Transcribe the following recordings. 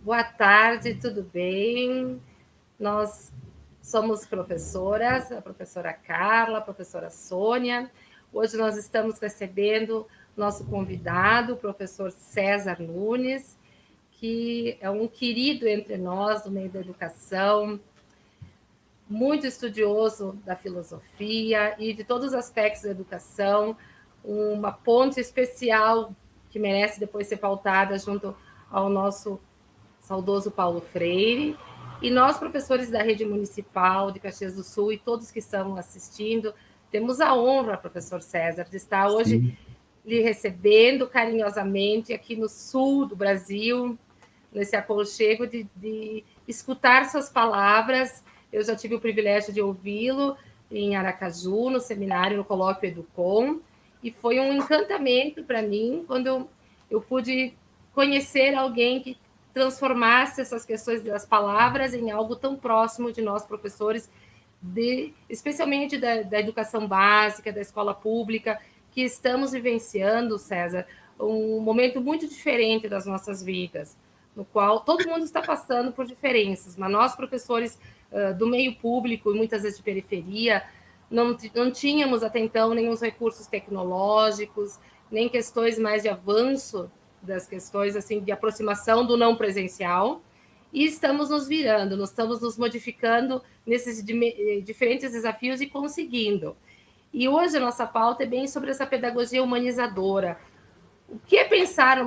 Boa tarde, tudo bem? Nós somos professoras, a professora Carla, a professora Sônia. Hoje nós estamos recebendo nosso convidado, o professor César Nunes, que é um querido entre nós do meio da educação, muito estudioso da filosofia e de todos os aspectos da educação, uma ponte especial que merece depois ser pautada junto ao nosso saudoso Paulo Freire, e nós, professores da rede municipal de Caxias do Sul e todos que estão assistindo, temos a honra, professor César, de estar hoje Sim. lhe recebendo carinhosamente aqui no sul do Brasil, nesse aconchego de escutar suas palavras. Eu já tive o privilégio de ouvi-lo em Aracaju, no seminário, no colóquio Educom, e foi um encantamento para mim quando eu pude conhecer alguém que transformasse essas questões das palavras em algo tão próximo de nós, professores, especialmente da educação básica, da escola pública, que estamos vivenciando, César, um momento muito diferente das nossas vidas, no qual todo mundo está passando por diferenças, mas nós, professores do meio público e muitas vezes de periferia, não tínhamos até então nenhum recursos tecnológicos, nem questões mais de avanço das questões assim de aproximação do não presencial, e estamos nos virando, nós estamos nos modificando nesses diferentes desafios e conseguindo. E hoje a nossa pauta é bem sobre essa pedagogia humanizadora. O que é pensar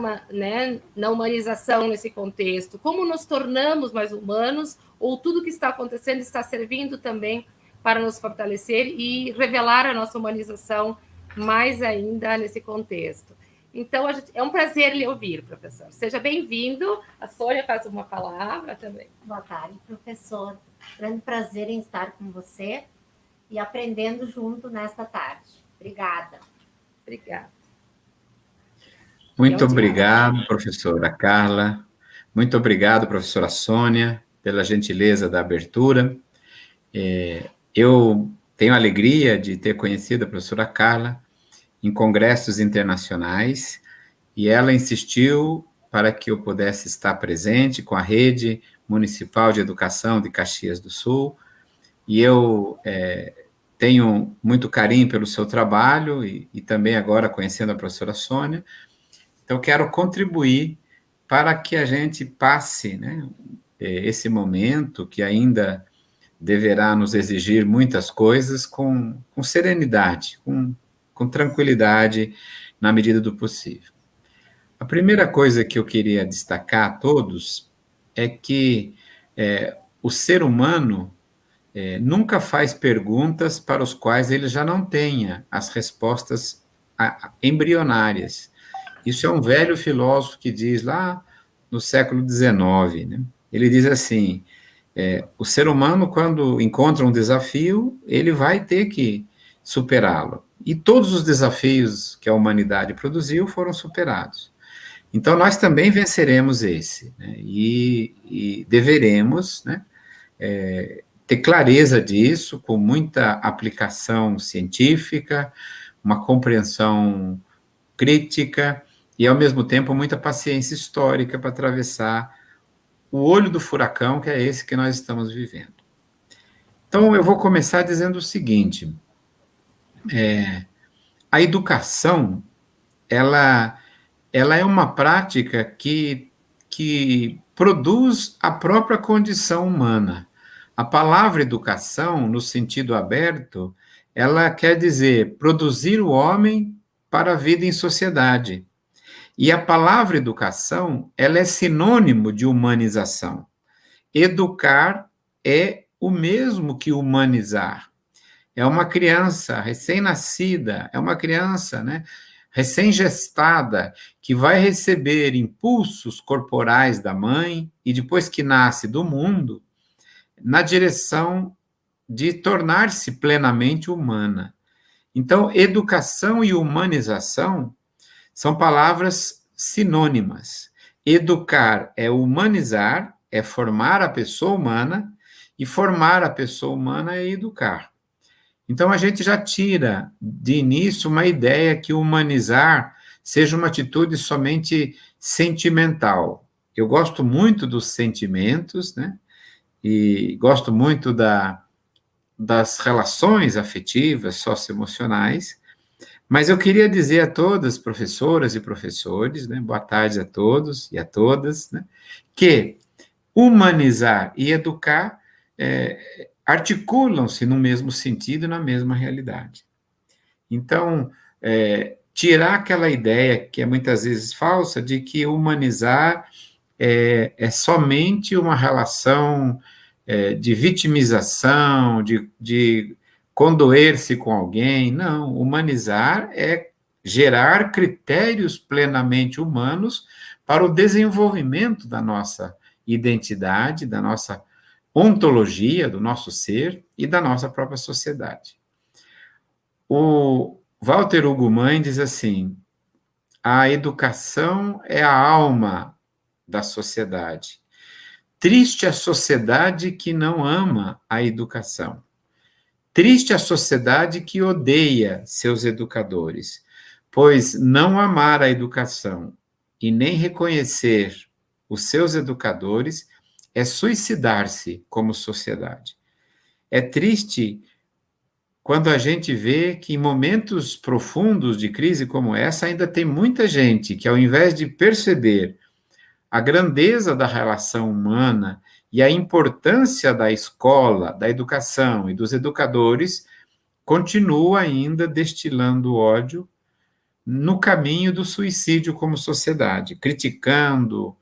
na humanização nesse contexto? Como nos tornamos mais humanos? Ou tudo que está acontecendo está servindo também para nos fortalecer e revelar a nossa humanização mais ainda nesse contexto? Então, é um prazer lhe ouvir, professor. Seja bem-vindo. A Sônia faz uma palavra também. Boa tarde, professor. Grande prazer em estar com você e aprendendo junto nesta tarde. Obrigada. Obrigada. Muito obrigado, professora Carla. Muito obrigado, professora Sônia, pela gentileza da abertura. Eu tenho a alegria de ter conhecido a professora Carla em congressos internacionais, e ela insistiu para que eu pudesse estar presente com a Rede Municipal de Educação de Caxias do Sul, e eu tenho muito carinho pelo seu trabalho, e também agora conhecendo a professora Sônia, então quero contribuir para que a gente passe, né, esse momento que ainda deverá nos exigir muitas coisas com serenidade, com tranquilidade, na medida do possível. A primeira coisa que eu queria destacar a todos é que o ser humano nunca faz perguntas para as quais ele já não tenha as respostas embrionárias. Isso é um velho filósofo que diz lá no século XIX, né? Ele diz assim, o ser humano, quando encontra um desafio, ele vai ter que superá-lo. E todos os desafios que a humanidade produziu foram superados. Então, nós também venceremos esse, né? E deveremos, né, ter clareza disso, com muita aplicação científica, uma compreensão crítica e, ao mesmo tempo, muita paciência histórica para atravessar o olho do furacão, que é esse que nós estamos vivendo. Então, eu vou começar dizendo o seguinte, a educação, ela é uma prática que produz a própria condição humana. A palavra educação, no sentido aberto, ela quer dizer produzir o homem para a vida em sociedade. E a palavra educação, ela é sinônimo de humanização. Educar é o mesmo que humanizar. É uma criança recém-nascida, é uma criança, né, recém-gestada, que vai receber impulsos corporais da mãe e depois que nasce do mundo, na direção de tornar-se plenamente humana. Então, educação e humanização são palavras sinônimas. Educar é humanizar, é formar a pessoa humana, e formar a pessoa humana é educar. Então, a gente já tira de início uma ideia que humanizar seja uma atitude somente sentimental. Eu gosto muito dos sentimentos, né? E gosto muito das relações afetivas, socioemocionais, mas eu queria dizer a todas, professoras e professores, né? Boa tarde a todos e a todas, né? Que humanizar e educar articulam-se no mesmo sentido, na mesma realidade. Então, tirar aquela ideia, que é muitas vezes falsa, de que humanizar é somente uma relação de vitimização, de condoer-se com alguém. Não, humanizar é gerar critérios plenamente humanos para o desenvolvimento da nossa identidade, da nossa ontologia, do nosso ser e da nossa própria sociedade. O Walter Hugo Mãe diz assim: a educação é a alma da sociedade. Triste a sociedade que não ama a educação. Triste a sociedade que odeia seus educadores, pois não amar a educação e nem reconhecer os seus educadores é suicidar-se como sociedade. É triste quando a gente vê que em momentos profundos de crise como essa, ainda tem muita gente que, ao invés de perceber a grandeza da relação humana e a importância da escola, da educação e dos educadores, continua ainda destilando ódio no caminho do suicídio como sociedade, criticando,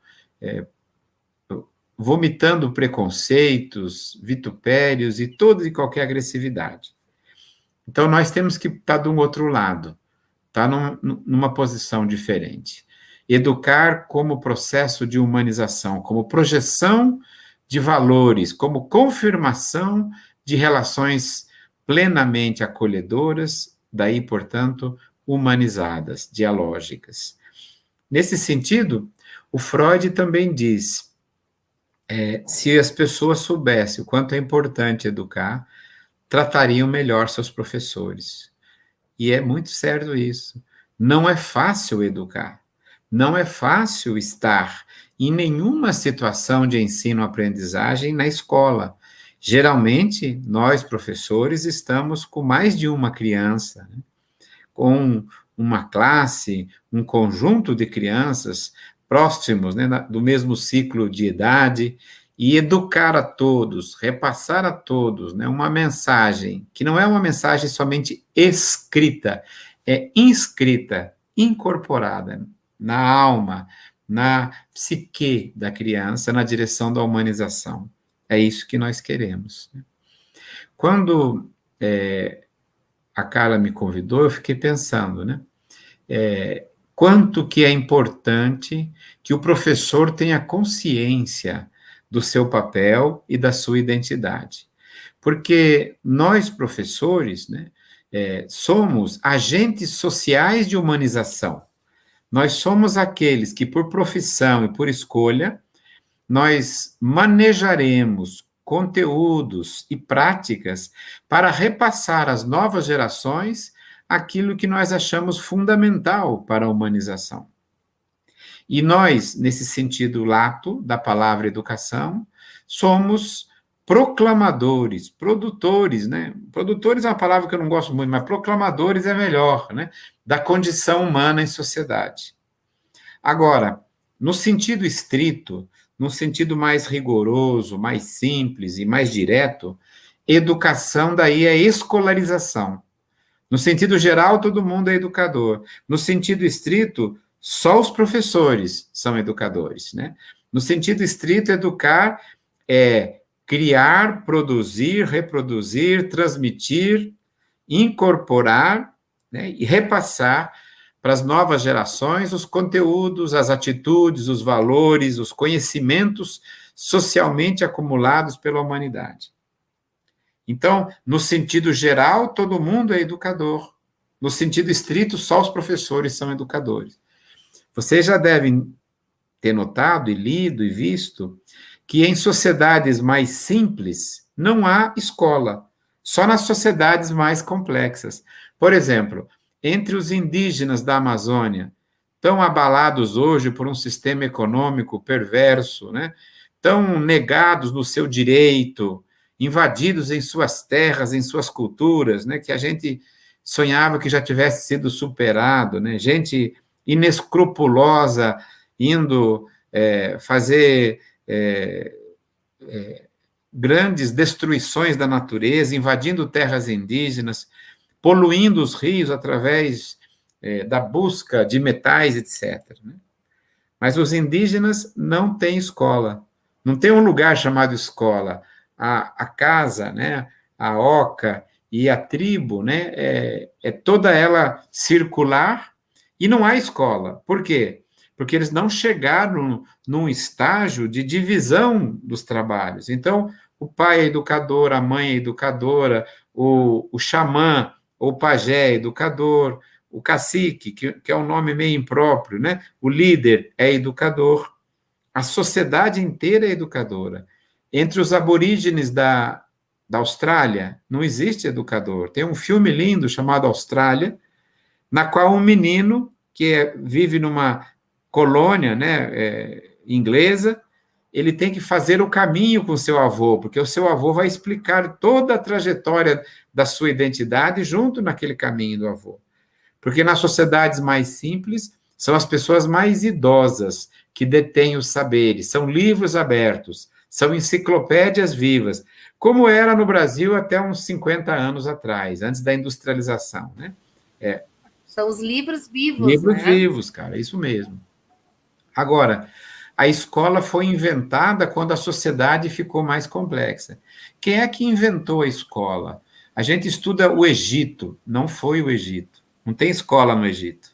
vomitando preconceitos, vitupérios e toda e qualquer agressividade. Então, nós temos que estar de um outro lado, estar numa posição diferente. Educar como processo de humanização, como projeção de valores, como confirmação de relações plenamente acolhedoras, daí, portanto, humanizadas, dialógicas. Nesse sentido, o Freud também diz, se as pessoas soubessem o quanto é importante educar, tratariam melhor seus professores. E é muito certo isso. Não é fácil educar. Não é fácil estar em nenhuma situação de ensino-aprendizagem na escola. Geralmente, nós, professores, estamos com mais de uma criança, né? Com uma classe, um conjunto de crianças próximos, né, do mesmo ciclo de idade, e educar a todos, repassar a todos, né, uma mensagem, que não é uma mensagem somente escrita, é inscrita, incorporada na alma, na psique da criança, na direção da humanização. É isso que nós queremos. Quando a Carla me convidou, eu fiquei pensando, né? Quanto que é importante que o professor tenha consciência do seu papel e da sua identidade. Porque nós, professores, né, somos agentes sociais de humanização. Nós somos aqueles que, por profissão e por escolha, nós manejaremos conteúdos e práticas para repassar às novas gerações aquilo que nós achamos fundamental para a humanização. E nós, nesse sentido lato da palavra educação, somos proclamadores, produtores, né? Produtores é uma palavra que eu não gosto muito, mas proclamadores é melhor, né? Da condição humana em sociedade. Agora, no sentido estrito, no sentido mais rigoroso, mais simples e mais direto, educação daí é escolarização. No sentido geral, todo mundo é educador. No sentido estrito, só os professores são educadores, né? No sentido estrito, educar é criar, produzir, reproduzir, transmitir, incorporar, né, e repassar para as novas gerações os conteúdos, as atitudes, os valores, os conhecimentos socialmente acumulados pela humanidade. Então, no sentido geral, todo mundo é educador. No sentido estrito, só os professores são educadores. Vocês já devem ter notado e lido e visto que em sociedades mais simples não há escola, só nas sociedades mais complexas. Por exemplo, entre os indígenas da Amazônia, tão abalados hoje por um sistema econômico perverso, né? Tão negados no seu direito, invadidos em suas terras, em suas culturas, né? Que a gente sonhava que já tivesse sido superado, né? Gente inescrupulosa indo fazer grandes destruições da natureza, invadindo terras indígenas, poluindo os rios através da busca de metais, etc. Né? Mas os indígenas não têm escola, não tem um lugar chamado escola. A casa, né, a oca e a tribo, né, toda ela circular e não há escola. Por quê? Porque eles não chegaram num estágio de divisão dos trabalhos. Então, o pai é educador, a mãe é educadora, o xamã ou pajé é educador, o cacique, que é um nome meio impróprio, né? O líder é educador, a sociedade inteira é educadora. Entre os aborígenes da Austrália, não existe educador. Tem um filme lindo chamado Austrália, na qual um menino que vive numa colônia, né, inglesa, ele tem que fazer o caminho com o seu avô, porque o seu avô vai explicar toda a trajetória da sua identidade junto naquele caminho do avô. Porque nas sociedades mais simples, são as pessoas mais idosas que detêm os saberes, são livros abertos, são enciclopédias vivas, como era no Brasil até uns 50 anos atrás, antes da industrialização, né? São os livros vivos, livros né? vivos, cara, isso mesmo. Agora, a escola foi inventada quando a sociedade ficou mais complexa. Quem é que inventou a escola? A gente estuda o Egito, não foi o Egito. Não tem escola no Egito.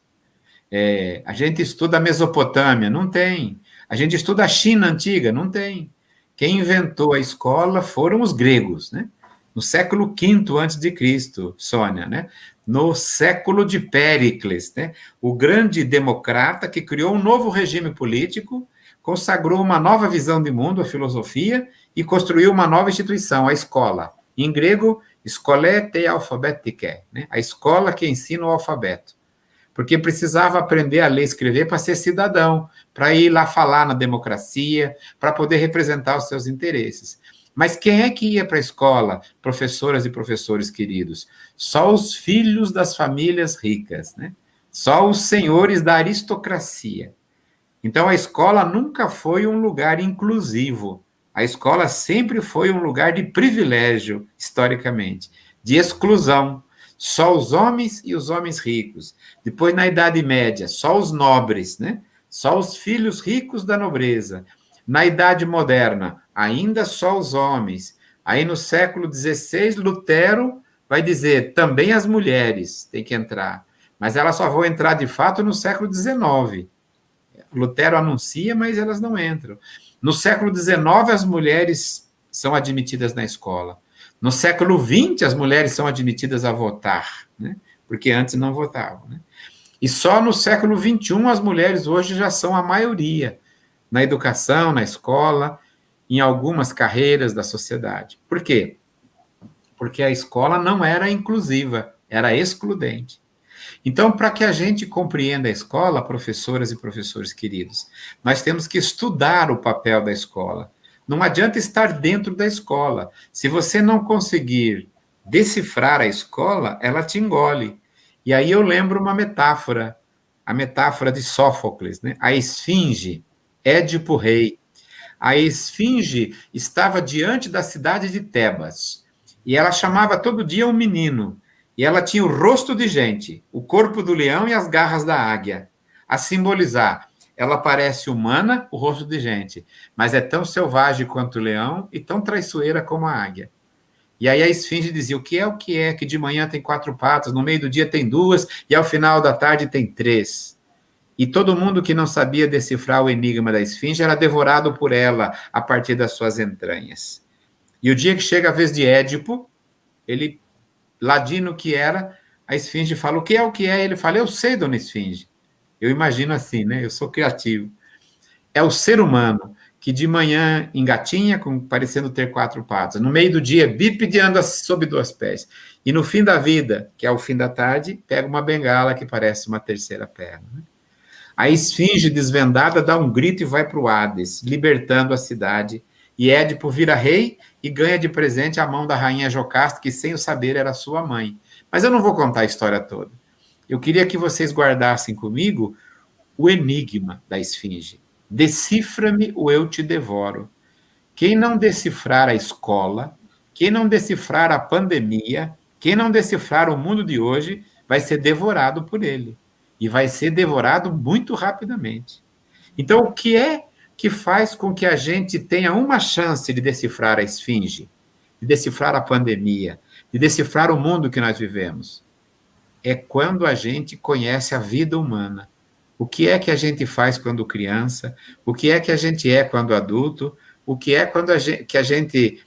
A gente estuda a Mesopotâmia, não tem. A gente estuda a China antiga, não tem. Quem inventou a escola foram os gregos, né? No século V a.C., Sônia, né? No século de Péricles, né? O grande democrata que criou um novo regime político, consagrou uma nova visão de mundo, a filosofia, e construiu uma nova instituição, a escola. Em grego, skolé te alphabetike, né? A escola que ensina o alfabeto. Porque precisava aprender a ler e escrever para ser cidadão, para ir lá falar na democracia, para poder representar os seus interesses. Mas quem é que ia para a escola, professoras e professores queridos? Só os filhos das famílias ricas, né? Só os senhores da aristocracia. Então, a escola nunca foi um lugar inclusivo. A escola sempre foi um lugar de privilégio, historicamente, de exclusão. Só os homens e os homens ricos. Depois, na Idade Média, só os nobres, né? Só os filhos ricos da nobreza. Na Idade Moderna, ainda só os homens. Aí, no século XVI, Lutero vai dizer, também as mulheres têm que entrar. Mas elas só vão entrar, de fato, no século XIX. Lutero anuncia, mas elas não entram. No século XIX, as mulheres são admitidas na escola. No século XX, as mulheres são admitidas a votar, né? Porque antes não votavam, né? E só no século XXI, as mulheres hoje já são a maioria na educação, na escola, em algumas carreiras da sociedade. Por quê? Porque a escola não era inclusiva, era excludente. Então, para que a gente compreenda a escola, professoras e professores queridos, nós temos que estudar o papel da escola. Não adianta estar dentro da escola. Se você não conseguir decifrar a escola, ela te engole. E aí eu lembro uma metáfora, a metáfora de Sófocles, né? A esfinge, Édipo rei. A esfinge estava diante da cidade de Tebas, e ela chamava todo dia um menino, e ela tinha o rosto de gente, o corpo do leão e as garras da águia, a simbolizar, ela parece humana, o rosto de gente, mas é tão selvagem quanto o leão e tão traiçoeira como a águia. E aí a esfinge dizia, o que é, que de manhã tem 4 patas, no meio do dia tem 2, e ao final da tarde tem 3. E todo mundo que não sabia decifrar o enigma da esfinge era devorado por ela a partir das suas entranhas. E o dia que chega a vez de Édipo, ele, ladino que era, a esfinge fala, o que é? Ele fala, eu sei, dona esfinge. Eu imagino assim, né? Eu sou criativo. É o ser humano que de manhã engatinha, parecendo ter 4 patas. No meio do dia, bípede, anda sob 2 pés. E no fim da vida, que é o fim da tarde, pega uma bengala que parece uma terceira perna. A esfinge desvendada dá um grito e vai para o Hades, libertando a cidade. E Édipo vira rei e ganha de presente a mão da rainha Jocasta, que sem o saber era sua mãe. Mas eu não vou contar a história toda. Eu queria que vocês guardassem comigo o enigma da esfinge. Decifra-me ou eu te devoro. Quem não decifrar a escola, quem não decifrar a pandemia, quem não decifrar o mundo de hoje, vai ser devorado por ele. E vai ser devorado muito rapidamente. Então, o que é que faz com que a gente tenha uma chance de decifrar a esfinge, de decifrar a pandemia, de decifrar o mundo que nós vivemos? É quando a gente conhece a vida humana. O que é que a gente faz quando criança? O que é que a gente é quando adulto? O que é que a gente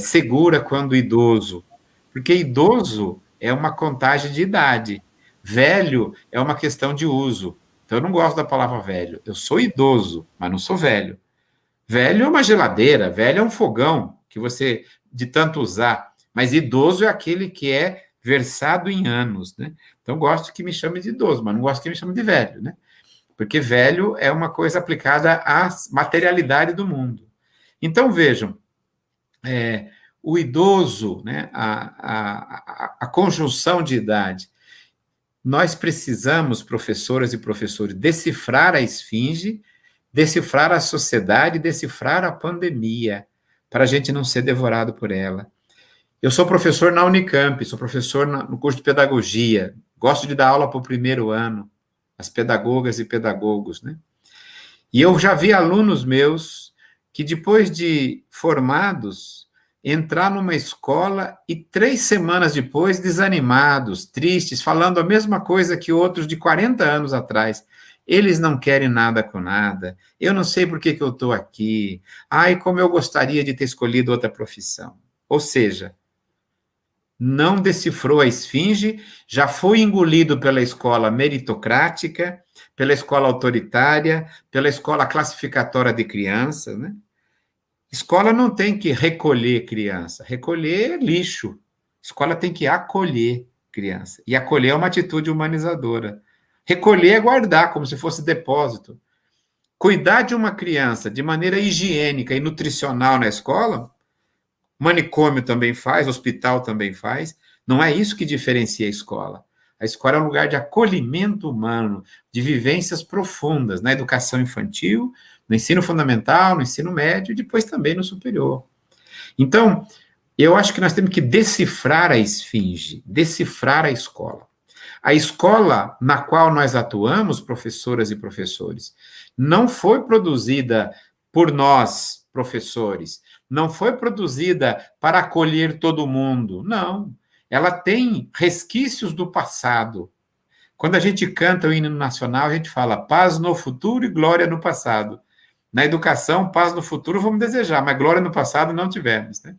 segura quando idoso? Porque idoso é uma contagem de idade. Velho é uma questão de uso. Então, eu não gosto da palavra velho. Eu sou idoso, mas não sou velho. Velho é uma geladeira, velho é um fogão que você, de tanto usar. Mas idoso é aquele que é versado em anos, né? Então, gosto que me chame de idoso, mas não gosto que me chame de velho, né? Porque velho é uma coisa aplicada à materialidade do mundo. Então, vejam, o idoso, né, a conjunção de idade. Nós precisamos, professoras e professores, decifrar a esfinge, decifrar a sociedade, decifrar a pandemia, para a gente não ser devorado por ela. Eu sou professor na Unicamp, sou professor no curso de pedagogia, gosto de dar aula para o primeiro ano, as pedagogas e pedagogos, né? E eu já vi alunos meus que, depois de formados, entrar numa escola e 3 semanas depois, desanimados, tristes, falando a mesma coisa que outros de 40 anos atrás. Eles não querem nada com nada. Eu não sei por que eu estou aqui. Ai, como eu gostaria de ter escolhido outra profissão. Ou seja, não decifrou a esfinge, já foi engolido pela escola meritocrática, pela escola autoritária, pela escola classificatória de crianças, né? Escola não tem que recolher criança, recolher é lixo. Escola tem que acolher criança. E acolher é uma atitude humanizadora. Recolher é guardar, como se fosse depósito. Cuidar de uma criança de maneira higiênica e nutricional na escola, manicômio também faz, hospital também faz, não é isso que diferencia a escola. A escola é um lugar de acolhimento humano, de vivências profundas, na educação infantil, no ensino fundamental, no ensino médio e depois também no superior. Então, eu acho que nós temos que decifrar a esfinge, decifrar a escola. A escola na qual nós atuamos, professoras e professores, não foi produzida por nós, professores, não foi produzida para acolher todo mundo, não. Ela tem resquícios do passado. Quando a gente canta o hino nacional, a gente fala paz no futuro e glória no passado. Na educação, paz no futuro vamos desejar, mas glória no passado não tivemos, né?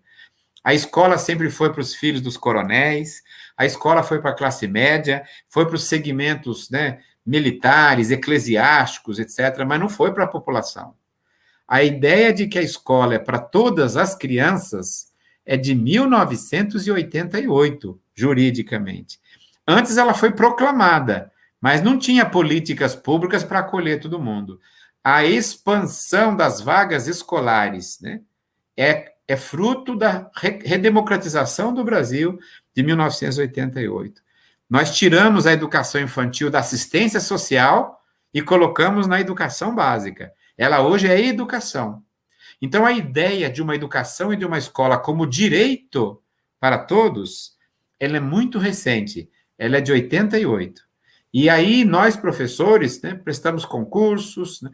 A escola sempre foi para os filhos dos coronéis, a escola foi para a classe média, foi para os segmentos, né, militares, eclesiásticos, etc., mas não foi para a população. A ideia de que a escola é para todas as crianças é de 1988, juridicamente. Antes ela foi proclamada, mas não tinha políticas públicas para acolher todo mundo. A expansão das vagas escolares, né, é fruto da redemocratização do Brasil de 1988. Nós tiramos a educação infantil da assistência social e colocamos na educação básica. Ela hoje é educação. Então, a ideia de uma educação e de uma escola como direito para todos, ela é muito recente. Ela é de 88. E aí, nós, professores, né, prestamos concursos, né,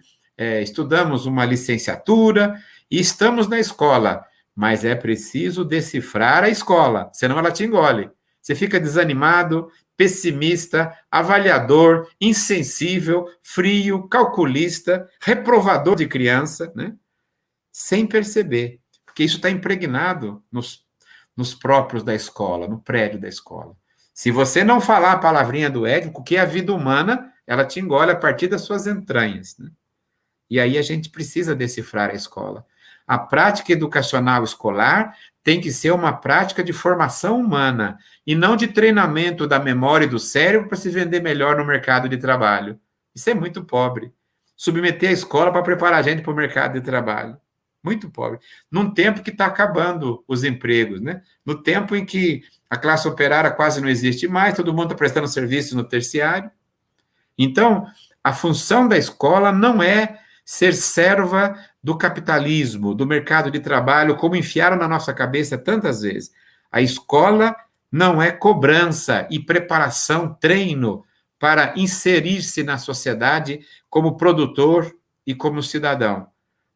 estudamos uma licenciatura e estamos na escola. Mas é preciso decifrar a escola, senão ela te engole. Você fica desanimado, pessimista, avaliador, insensível, frio, calculista, reprovador de criança, né? Sem perceber, porque isso está impregnado nos próprios da escola, no prédio da escola. Se você não falar a palavrinha do ético, que é a vida humana, ela te engole a partir das suas entranhas, né? E aí a gente precisa decifrar a escola. A prática educacional escolar tem que ser uma prática de formação humana e não de treinamento da memória e do cérebro para se vender melhor no mercado de trabalho. Isso é muito pobre. Submeter a escola para preparar a gente para o mercado de trabalho. Muito pobre. Num tempo que está acabando os empregos, né? No tempo em que a classe operária quase não existe mais, todo mundo está prestando serviço no terciário. Então, a função da escola não é ser serva do capitalismo, do mercado de trabalho, como enfiaram na nossa cabeça tantas vezes. A escola não é cobrança e preparação, treino para inserir-se na sociedade como produtor e como cidadão.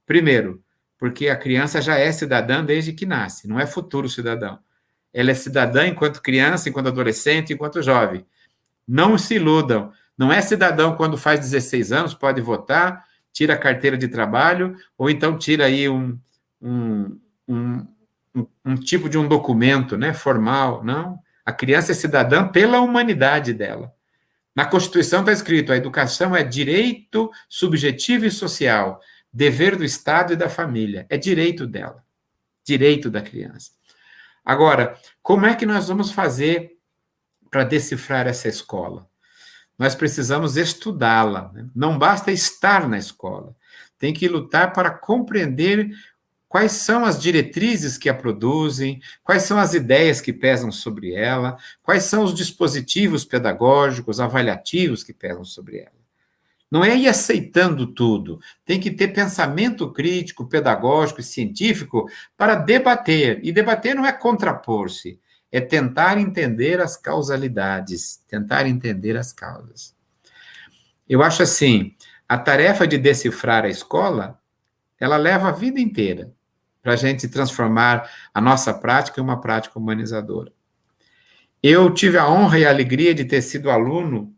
Primeiro, porque a criança já é cidadã desde que nasce, não é futuro cidadão. Ela é cidadã enquanto criança, enquanto adolescente, enquanto jovem. Não se iludam. Não é cidadão quando faz 16 anos, pode votar, tira a carteira de trabalho, ou então tira aí um tipo de um documento, né, formal. Não. A criança é cidadã pela humanidade dela. Na Constituição está escrito: a educação é direito subjetivo e social, dever do Estado e da família. É direito dela, direito da criança. Agora, como é que nós vamos fazer para decifrar essa escola? Nós precisamos estudá-la, né? Não basta estar na escola, tem que lutar para compreender quais são as diretrizes que a produzem, quais são as ideias que pesam sobre ela, quais são os dispositivos pedagógicos, avaliativos que pesam sobre ela. Não é ir aceitando tudo, tem que ter pensamento crítico, pedagógico e científico para debater. E debater não é contrapor-se, é tentar entender as causalidades, tentar entender as causas. Eu acho assim, a tarefa de decifrar a escola, ela leva a vida inteira para a gente transformar a nossa prática em uma prática humanizadora. Eu tive a honra e a alegria de ter sido aluno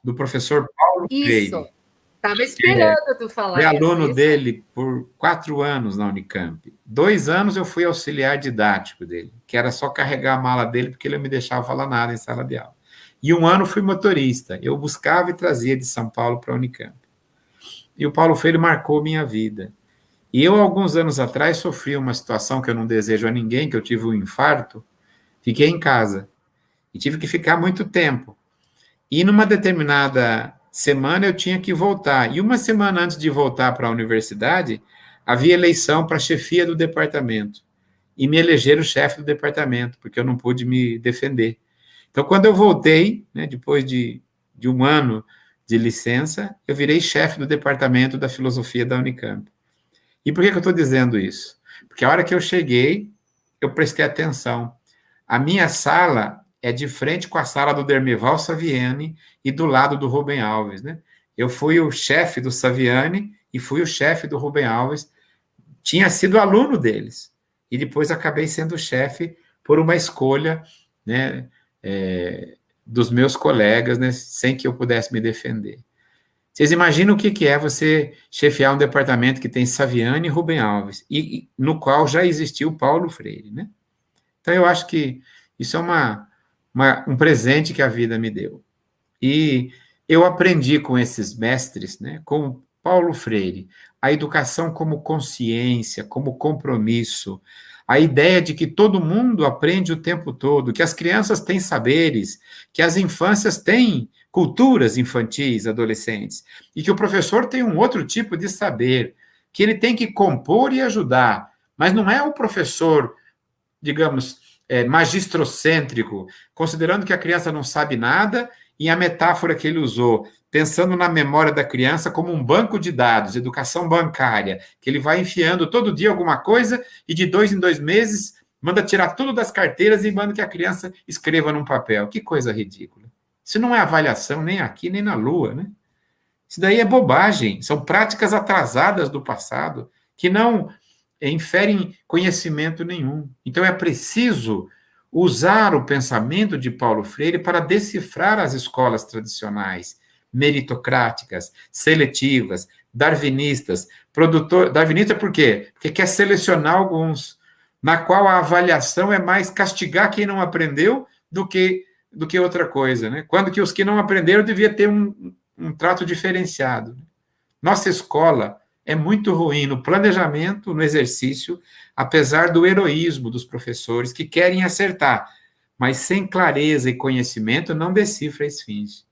do professor Paulo Freire. Isso, estava esperando tu falar. Fui aluno dele por 4 anos na Unicamp. 2 anos eu fui auxiliar didático dele, que era só carregar a mala dele, porque ele não me deixava falar nada em sala de aula. E 1 ano fui motorista. Eu buscava e trazia de São Paulo para a Unicamp. E o Paulo Freire marcou minha vida. E eu, alguns anos atrás, sofri uma situação que eu não desejo a ninguém, que eu tive um infarto, fiquei em casa. E tive que ficar muito tempo. E numa determinada semana eu tinha que voltar. E uma semana antes de voltar para a universidade, havia eleição para a chefia do departamento. E me elegeram chefe do departamento, porque eu não pude me defender. Então, quando eu voltei, né, depois de 1 ano de licença, eu virei chefe do departamento da filosofia da Unicamp. E por que eu estou dizendo isso? Porque a hora que eu cheguei, eu prestei atenção. A minha sala é de frente com a sala do Dermeval Saviani e do lado do Rubem Alves, né? Eu fui o chefe do Saviani e fui o chefe do Rubem Alves. Tinha sido aluno deles. E depois acabei sendo chefe por uma escolha, né, dos meus colegas, né, sem que eu pudesse me defender. Vocês imaginam o que é você chefiar um departamento que tem Saviani e Rubem Alves, e no qual já existiu Paulo Freire, né? Então, eu acho que isso é um presente que a vida me deu. E eu aprendi com esses mestres, né, com Paulo Freire, a educação como consciência, como compromisso, a ideia de que todo mundo aprende o tempo todo, que as crianças têm saberes, que as infâncias têm culturas infantis, adolescentes, e que o professor tem um outro tipo de saber, que ele tem que compor e ajudar, mas não é o professor, digamos, magistrocêntrico, considerando que a criança não sabe nada, e a metáfora que ele usou, pensando na memória da criança como um banco de dados, educação bancária, que ele vai enfiando todo dia alguma coisa e de 2 em 2 meses manda tirar tudo das carteiras e manda que a criança escreva num papel. Que coisa ridícula. Isso não é avaliação nem aqui, nem na Lua, né? Isso daí é bobagem. São práticas atrasadas do passado que não inferem conhecimento nenhum. Então é preciso usar o pensamento de Paulo Freire para decifrar as escolas tradicionais, meritocráticas, seletivas, darwinistas. Darwinista por quê? Porque quer selecionar alguns, na qual a avaliação é mais castigar quem não aprendeu do que outra coisa, né? Quando que os que não aprenderam devia ter um trato diferenciado. Nossa escola é muito ruim no planejamento, no exercício, apesar do heroísmo dos professores que querem acertar, mas sem clareza e conhecimento não decifra a esfinge.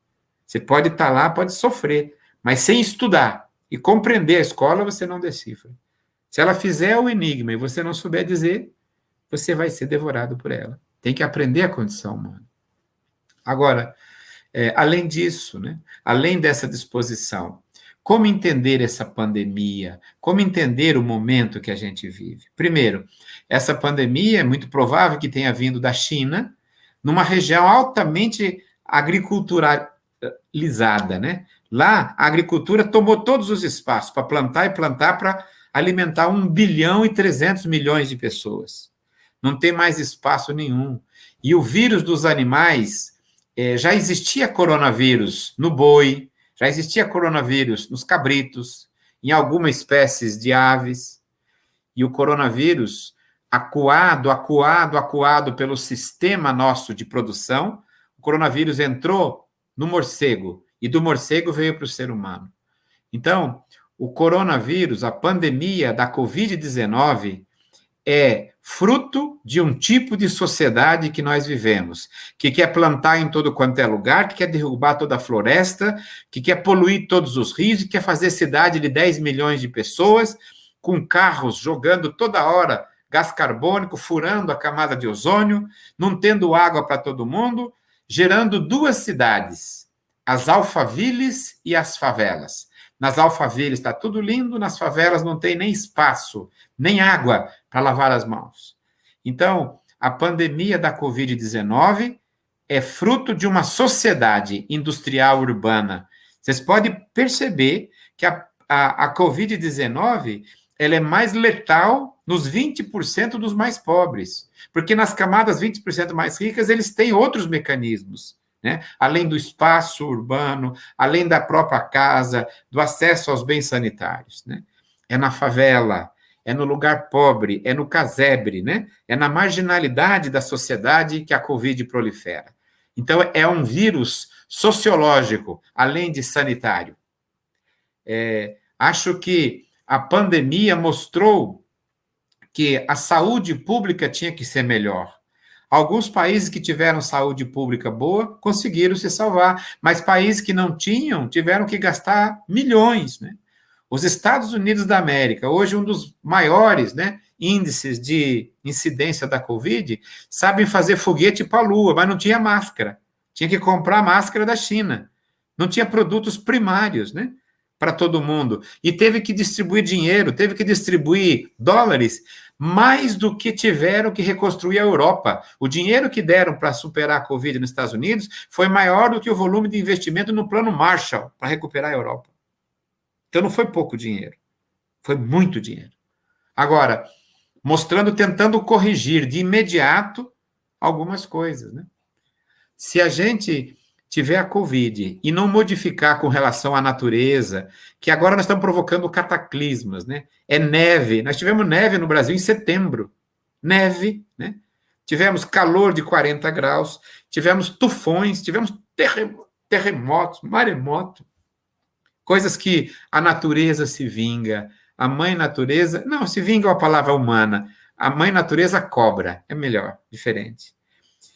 Você pode estar lá, pode sofrer, mas sem estudar e compreender a escola, você não decifra. Se ela fizer o enigma e você não souber dizer, você vai ser devorado por ela. Tem que aprender a condição humana. Agora, além disso, né, além dessa disposição, como entender essa pandemia? Como entender o momento que a gente vive? Primeiro, essa pandemia é muito provável que tenha vindo da China, numa região altamente agriculturalizada, né? Lá, a agricultura tomou todos os espaços para plantar e plantar para alimentar 1 bilhão e 300 milhões de pessoas. Não tem mais espaço nenhum. E o vírus dos animais, já existia coronavírus no boi, já existia coronavírus nos cabritos, em algumas espécies de aves. E o coronavírus, acuado pelo sistema nosso de produção, o coronavírus entrou no morcego, e do morcego veio para o ser humano. Então, o coronavírus, a pandemia da Covid-19, é fruto de um tipo de sociedade que nós vivemos, que quer plantar em todo quanto é lugar, que quer derrubar toda a floresta, que quer poluir todos os rios, que quer fazer cidade de 10 milhões de pessoas, com carros jogando toda hora gás carbônico, furando a camada de ozônio, não tendo água para todo mundo, gerando 2 cidades, as alfaviles e as favelas. Nas alfaviles está tudo lindo, nas favelas não tem nem espaço, nem água para lavar as mãos. Então, a pandemia da Covid-19 é fruto de uma sociedade industrial urbana. Vocês podem perceber que a Covid-19 ela é mais letal nos 20% dos mais pobres, porque nas camadas 20% mais ricas eles têm outros mecanismos, né? Além do espaço urbano, além da própria casa, do acesso aos bens sanitários, né? É na favela, é no lugar pobre, é no casebre, né? É na marginalidade da sociedade que a Covid prolifera. Então, é um vírus sociológico, além de sanitário. Acho que a pandemia mostrou que a saúde pública tinha que ser melhor. Alguns países que tiveram saúde pública boa conseguiram se salvar, mas países que não tinham tiveram que gastar milhões, né? Os Estados Unidos da América, hoje um dos maiores, né, índices de incidência da Covid, sabem fazer foguete para a Lua, mas não tinha máscara. Tinha que comprar máscara da China. Não tinha produtos primários, né, para todo mundo. E teve que distribuir dinheiro, teve que distribuir dólares, mais do que tiveram que reconstruir a Europa. O dinheiro que deram para superar a Covid nos Estados Unidos foi maior do que o volume de investimento no Plano Marshall para recuperar a Europa. Então, não foi pouco dinheiro, foi muito dinheiro. Agora, tentando corrigir de imediato algumas coisas, né? Se a gente tiver a Covid e não modificar com relação à natureza, que agora nós estamos provocando cataclismas, né? É neve. Nós tivemos neve no Brasil em setembro. Neve, né? Tivemos calor de 40 graus, tivemos tufões, tivemos terremotos, maremoto. Coisas que a natureza se vinga, a mãe natureza... Não, se vinga é uma palavra humana. A mãe natureza cobra, é melhor, diferente.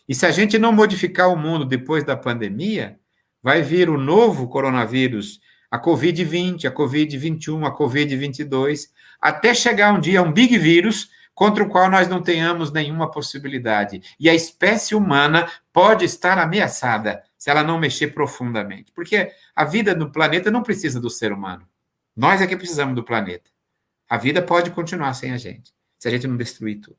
E se a gente não modificar o mundo depois da pandemia, vai vir o novo coronavírus, a Covid-20, a Covid-21, a Covid-22, até chegar um dia um big vírus contra o qual nós não tenhamos nenhuma possibilidade. E a espécie humana pode estar ameaçada se ela não mexer profundamente. Porque a vida no planeta não precisa do ser humano. Nós é que precisamos do planeta. A vida pode continuar sem a gente, se a gente não destruir tudo.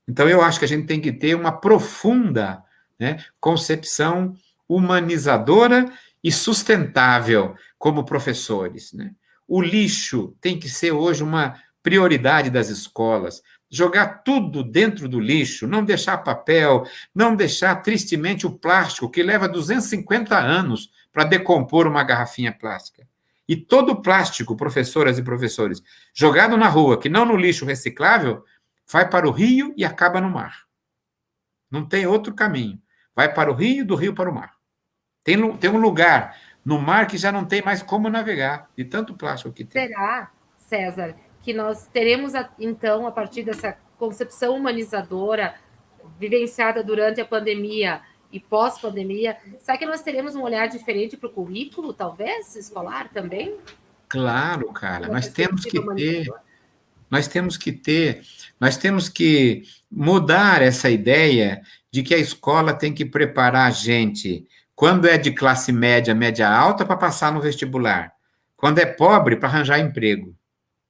Então, eu acho que a gente tem que ter uma profunda, né, concepção humanizadora e sustentável como professores, né? O lixo tem que ser hoje uma prioridade das escolas. Jogar tudo dentro do lixo, não deixar papel, não deixar, tristemente, o plástico, que leva 250 anos para decompor uma garrafinha plástica. E todo o plástico, professoras e professores, jogado na rua, que não no lixo reciclável, vai para o rio e acaba no mar. Não tem outro caminho. Vai para o rio, do rio para o mar. Tem um lugar no mar que já não tem mais como navegar, de tanto plástico que tem. Será, César, que nós teremos, então, a partir dessa concepção humanizadora vivenciada durante a pandemia, e pós-pandemia, será que nós teremos um olhar diferente para o currículo, talvez, escolar também? Claro, cara, Uma nós temos que perspectiva ter, humanizadora? nós temos que ter, nós temos que mudar essa ideia de que a escola tem que preparar a gente, quando é de classe média, média alta, para passar no vestibular, quando é pobre, para arranjar emprego.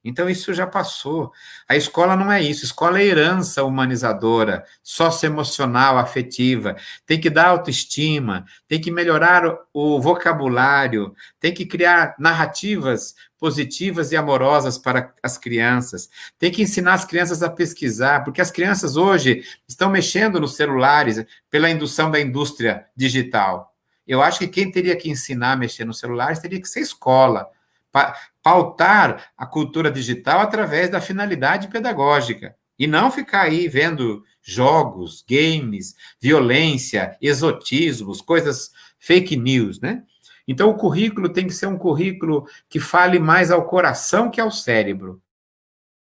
Então, isso já passou. A escola não é isso. A escola é herança humanizadora, socioemocional, afetiva. Tem que dar autoestima, tem que melhorar o vocabulário, tem que criar narrativas positivas e amorosas para as crianças. Tem que ensinar as crianças a pesquisar, porque as crianças hoje estão mexendo nos celulares pela indução da indústria digital. Eu acho que quem teria que ensinar a mexer nos celulares teria que ser a escola. Pautar a cultura digital através da finalidade pedagógica e não ficar aí vendo jogos, games, violência, exotismos, coisas fake news, né? Então, o currículo tem que ser um currículo que fale mais ao coração que ao cérebro,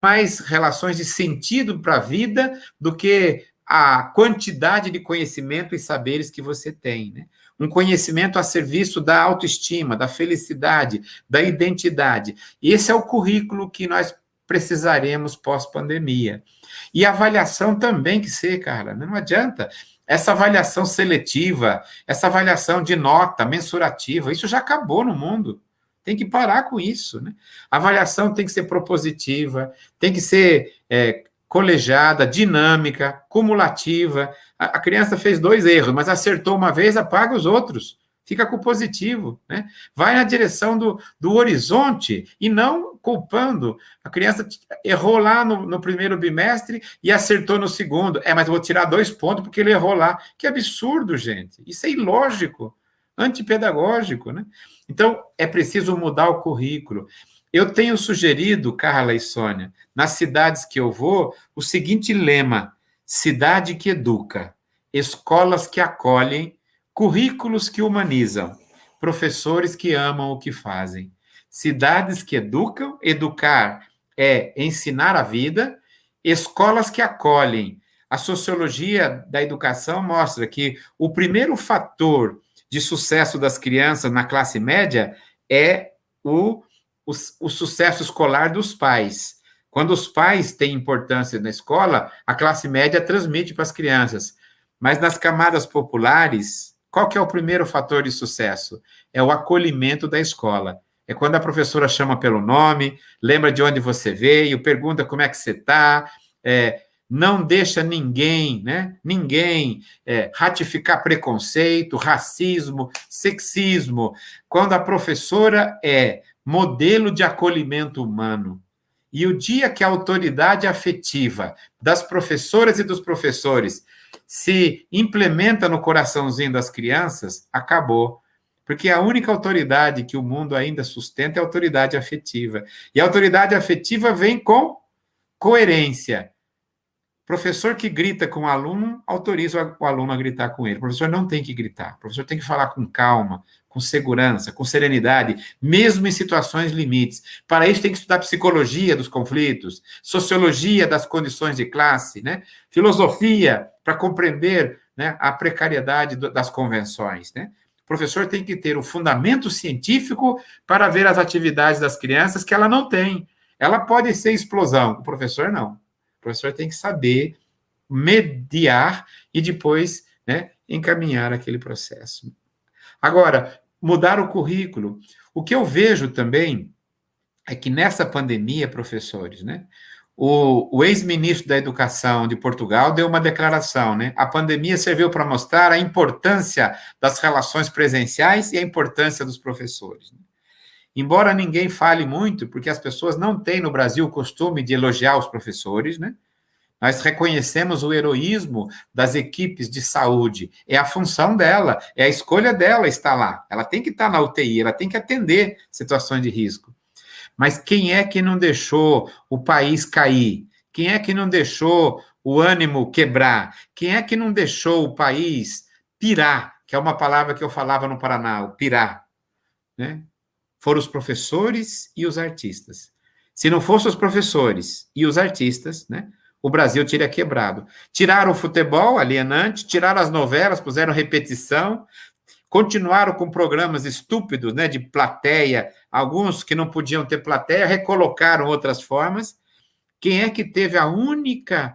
mais relações de sentido para a vida do que a quantidade de conhecimento e saberes que você tem, né? Um conhecimento a serviço da autoestima, da felicidade, da identidade. E esse é o currículo que nós precisaremos pós-pandemia. E a avaliação também que ser, cara, não adianta. Essa avaliação seletiva, essa avaliação de nota mensurativa, isso já acabou no mundo. Tem que parar com isso, né? A avaliação tem que ser propositiva, tem que ser colegiada, dinâmica, cumulativa. A criança fez 2 erros, mas acertou uma vez, apaga os outros. Fica com o positivo, né? Vai na direção do horizonte e não culpando. A criança errou lá no primeiro bimestre e acertou no segundo. Mas eu vou tirar 2 pontos porque ele errou lá. Que absurdo, gente. Isso é ilógico, antipedagógico, né? Então, é preciso mudar o currículo. Eu tenho sugerido, Carla e Sônia, nas cidades que eu vou, o seguinte lema: cidade que educa, escolas que acolhem, currículos que humanizam, professores que amam o que fazem. Cidades que educam, educar é ensinar a vida, escolas que acolhem. A sociologia da educação mostra que o primeiro fator de sucesso das crianças na classe média é o sucesso escolar dos pais. Quando os pais têm importância na escola, a classe média transmite para as crianças. Mas nas camadas populares, qual que é o primeiro fator de sucesso? É o acolhimento da escola. É quando a professora chama pelo nome, lembra de onde você veio, pergunta como é que você está, não deixa ninguém, né? Ninguém ratificar preconceito, racismo, sexismo. Quando a professora é modelo de acolhimento humano. E o dia que a autoridade afetiva das professoras e dos professores se implementa no coraçãozinho das crianças, acabou. Porque a única autoridade que o mundo ainda sustenta é a autoridade afetiva. E a autoridade afetiva vem com coerência. Professor que grita com o aluno, autoriza o aluno a gritar com ele. O professor não tem que gritar. O professor tem que falar com calma, com segurança, com serenidade, mesmo em situações limites. Para isso, tem que estudar psicologia dos conflitos, sociologia das condições de classe, né? Filosofia, para compreender, né, a precariedade das convenções, né? O professor tem que ter o fundamento científico para ver as atividades das crianças que ela não tem. Ela pode ser explosão, o professor não. O professor tem que saber mediar e depois, né, encaminhar aquele processo. Agora, mudar o currículo. O que eu vejo também é que nessa pandemia, professores, né, o ex-ministro da Educação de Portugal deu uma declaração, né? A pandemia serviu para mostrar a importância das relações presenciais e a importância dos professores. Embora ninguém fale muito, porque as pessoas não têm no Brasil o costume de elogiar os professores, né? Nós reconhecemos o heroísmo das equipes de saúde. É a função dela, é a escolha dela estar lá. Ela tem que estar na UTI, ela tem que atender situações de risco. Mas quem é que não deixou o país cair? Quem é que não deixou o ânimo quebrar? Quem é que não deixou o país pirar? Que é uma palavra que eu falava no Paraná, o pirar, né? Foram os professores e os artistas. Se não fossem os professores e os artistas, né, o Brasil teria quebrado. Tiraram o futebol, alienante, tiraram as novelas, puseram repetição, continuaram com programas estúpidos, né, de plateia, alguns que não podiam ter plateia, recolocaram outras formas. Quem é que teve a única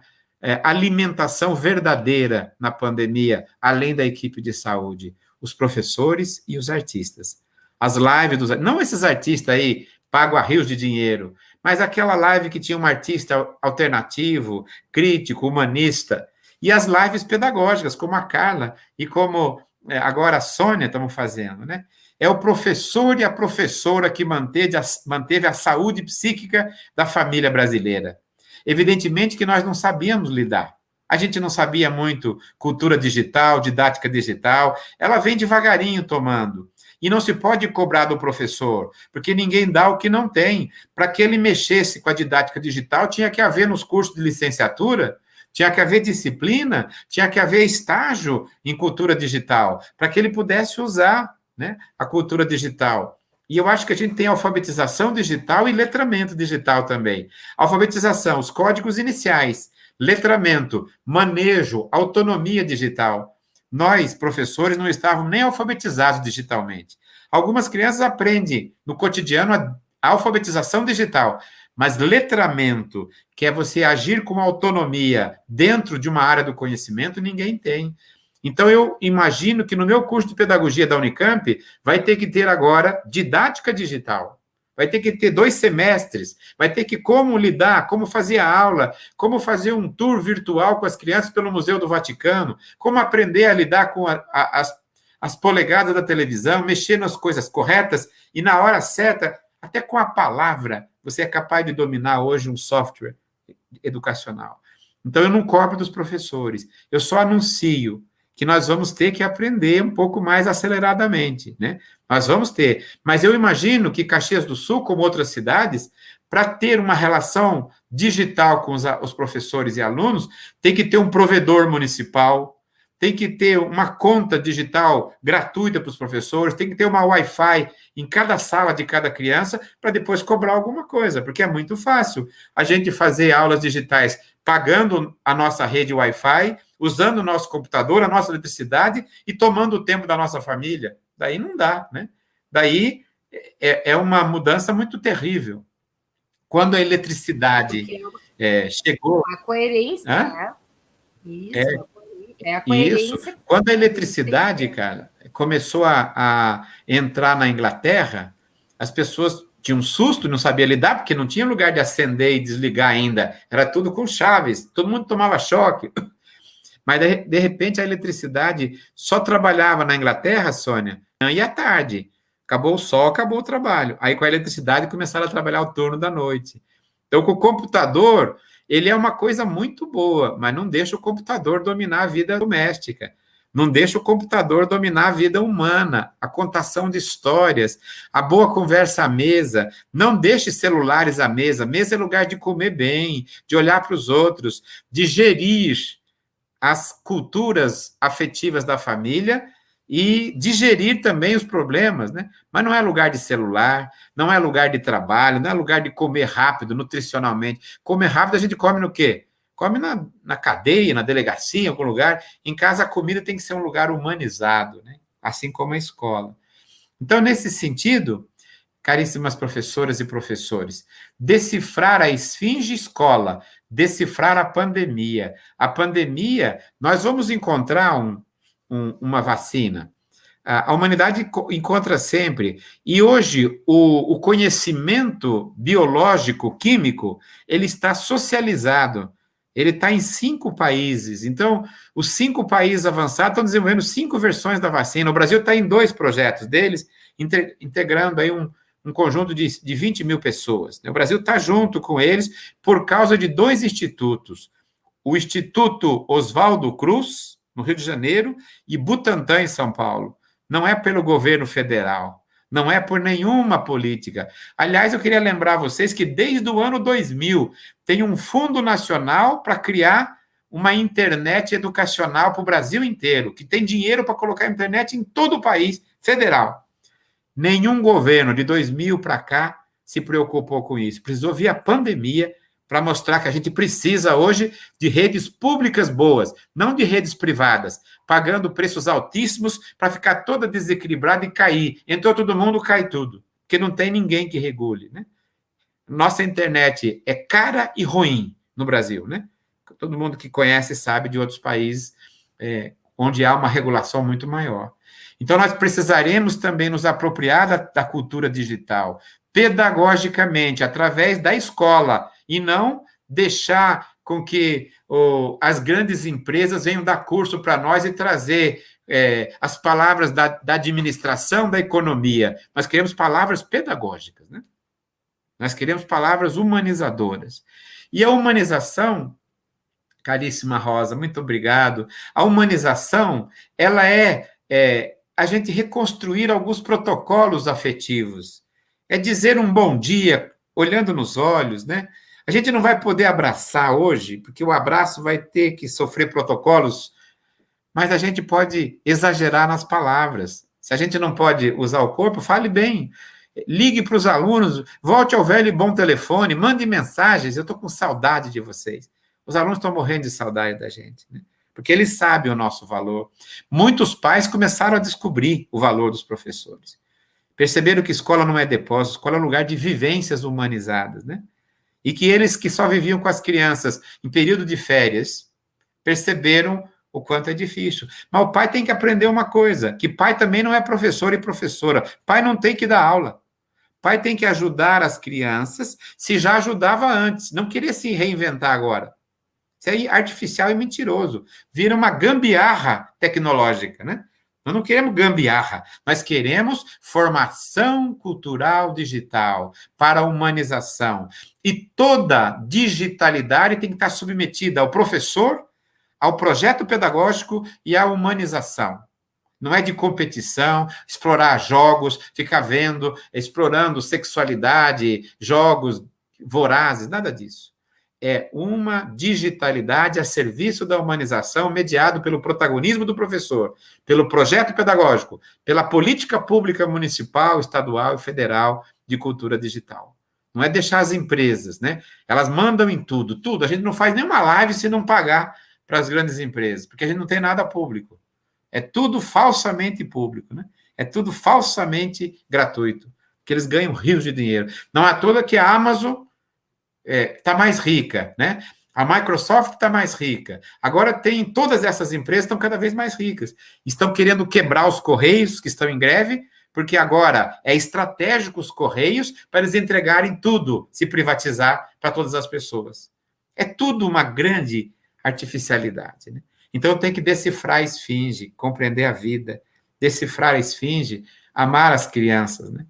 alimentação verdadeira na pandemia, além da equipe de saúde? Os professores e os artistas. As lives não esses artistas aí, pagam a rios de dinheiro, mas aquela live que tinha um artista alternativo, crítico, humanista, e as lives pedagógicas, como a Carla e como agora a Sônia estamos fazendo, né? É o professor e a professora que manteve a saúde psíquica da família brasileira. Evidentemente que nós não sabíamos lidar. A gente não sabia muito cultura digital, didática digital. Ela vem devagarinho tomando. E não se pode cobrar do professor, porque ninguém dá o que não tem. Para que ele mexesse com a didática digital, tinha que haver nos cursos de licenciatura, tinha que haver disciplina, tinha que haver estágio em cultura digital, para que ele pudesse usar, né, a cultura digital. E eu acho que a gente tem alfabetização digital e letramento digital também. Alfabetização, os códigos iniciais, letramento, manejo, autonomia digital. Nós, professores, não estávamos nem alfabetizados digitalmente. Algumas crianças aprendem no cotidiano a alfabetização digital, mas letramento, que é você agir com autonomia dentro de uma área do conhecimento, ninguém tem. Então, eu imagino que no meu curso de pedagogia da Unicamp vai ter que ter agora didática digital. Vai ter que ter 2 semestres, vai ter que como lidar, como fazer a aula, como fazer um tour virtual com as crianças pelo Museu do Vaticano, como aprender a lidar com as polegadas da televisão, mexer nas coisas corretas e na hora certa, até com a palavra, você é capaz de dominar hoje um software educacional. Então, eu não cobro dos professores, eu só anuncio que nós vamos ter que aprender um pouco mais aceleradamente, né? Nós vamos ter. Mas eu imagino que Caxias do Sul, como outras cidades, para ter uma relação digital com os professores e alunos, tem que ter um provedor municipal, tem que ter uma conta digital gratuita para os professores, tem que ter uma Wi-Fi em cada sala de cada criança, para depois cobrar alguma coisa, porque é muito fácil a gente fazer aulas digitais pagando a nossa rede Wi-Fi, usando o nosso computador, a nossa eletricidade e tomando o tempo da nossa família. Daí não dá, né? Daí é uma mudança muito terrível. Quando a eletricidade chegou... A coerência, né? Isso, a coerência. Isso. Quando a eletricidade, cara, começou a entrar na Inglaterra, as pessoas tinham um susto, não sabia lidar, porque não tinha lugar de acender e desligar ainda. Era tudo com chaves, todo mundo tomava choque. Mas, de repente, a eletricidade só trabalhava na Inglaterra, Sônia, e à tarde. Acabou o sol, acabou o trabalho. Aí, com a eletricidade, começaram a trabalhar o turno da noite. Então, com o computador, ele é uma coisa muito boa, mas não deixa o computador dominar a vida doméstica. Não deixa o computador dominar a vida humana, a contação de histórias, a boa conversa à mesa. Não deixe celulares à mesa. Mesa é lugar de comer bem, de olhar para os outros, de gerir as culturas afetivas da família e digerir também os problemas, né? Mas não é lugar de celular, não é lugar de trabalho, não é lugar de comer rápido, nutricionalmente. Comer rápido a gente come no quê? Come na cadeia, na delegacia, em algum lugar. Em casa, a comida tem que ser um lugar humanizado, né? Assim como a escola. Então, nesse sentido, caríssimas professoras e professores, decifrar a esfinge escola, decifrar a pandemia. A pandemia, nós vamos encontrar uma vacina. A humanidade encontra sempre. E hoje, o conhecimento biológico, químico, ele está socializado. Ele está em 5 países. Então, os 5 países avançados estão desenvolvendo 5 versões da vacina. O Brasil está em 2 projetos deles, integrando aí um conjunto de 20 mil pessoas. O Brasil está junto com eles por causa de 2 institutos. O Instituto Oswaldo Cruz, no Rio de Janeiro, e Butantan, em São Paulo. Não é pelo governo federal, não é por nenhuma política. Aliás, eu queria lembrar a vocês que desde o ano 2000 tem um fundo nacional para criar uma internet educacional para o Brasil inteiro, que tem dinheiro para colocar a internet em todo o país federal. Nenhum governo de 2000 para cá se preocupou com isso. Precisou vir a pandemia para mostrar que a gente precisa hoje de redes públicas boas, não de redes privadas, pagando preços altíssimos para ficar toda desequilibrada e cair. Entrou todo mundo, cai tudo, porque não tem ninguém que regule, né? Nossa internet é cara e ruim no Brasil, né? Todo mundo que conhece sabe de outros países onde há uma regulação muito maior. Então, nós precisaremos também nos apropriar da cultura digital, pedagogicamente, através da escola, e não deixar com que as grandes empresas venham dar curso para nós e trazer as palavras da administração da economia. Nós queremos palavras pedagógicas, né? Nós queremos palavras humanizadoras. E a humanização, caríssima Rosa, muito obrigado. A humanização, ela é a gente reconstruir alguns protocolos afetivos. É dizer um bom dia, olhando nos olhos, né? A gente não vai poder abraçar hoje, porque o abraço vai ter que sofrer protocolos, mas a gente pode exagerar nas palavras. Se a gente não pode usar o corpo, fale bem. Ligue para os alunos, volte ao velho e bom telefone, mande mensagens, eu estou com saudade de vocês. Os alunos estão morrendo de saudade da gente, né? Porque eles sabem o nosso valor. Muitos pais começaram a descobrir o valor dos professores. Perceberam que escola não é depósito, escola é lugar de vivências humanizadas, né? E que eles que só viviam com as crianças em período de férias, perceberam o quanto é difícil. Mas o pai tem que aprender uma coisa, que pai também não é professor e professora. Pai não tem que dar aula. Pai tem que ajudar as crianças, se já ajudava antes, não querer se reinventar agora. Isso aí é artificial e mentiroso. Vira uma gambiarra tecnológica, né? Nós não queremos gambiarra, nós queremos formação cultural digital para a humanização. E toda digitalidade tem que estar submetida ao professor, ao projeto pedagógico e à humanização. Não é de competição, explorar jogos, ficar vendo, explorando sexualidade, jogos vorazes, nada disso. É uma digitalidade a serviço da humanização, mediado pelo protagonismo do professor, pelo projeto pedagógico, pela política pública municipal, estadual e federal de cultura digital. Não é deixar as empresas, né? Elas mandam em tudo, tudo. A gente não faz nenhuma live se não pagar para as grandes empresas, porque a gente não tem nada público. É tudo falsamente público, né? É tudo falsamente gratuito, porque eles ganham rios de dinheiro. Não é à toa que a Amazon está mais rica, né? A Microsoft está mais rica. Agora todas essas empresas estão cada vez mais ricas. Estão querendo quebrar os Correios, que estão em greve, porque agora é estratégico os Correios para eles entregarem tudo, se privatizar para todas as pessoas. É tudo uma grande artificialidade, né? Então tem que decifrar a esfinge, compreender a vida, decifrar a esfinge, amar as crianças, né?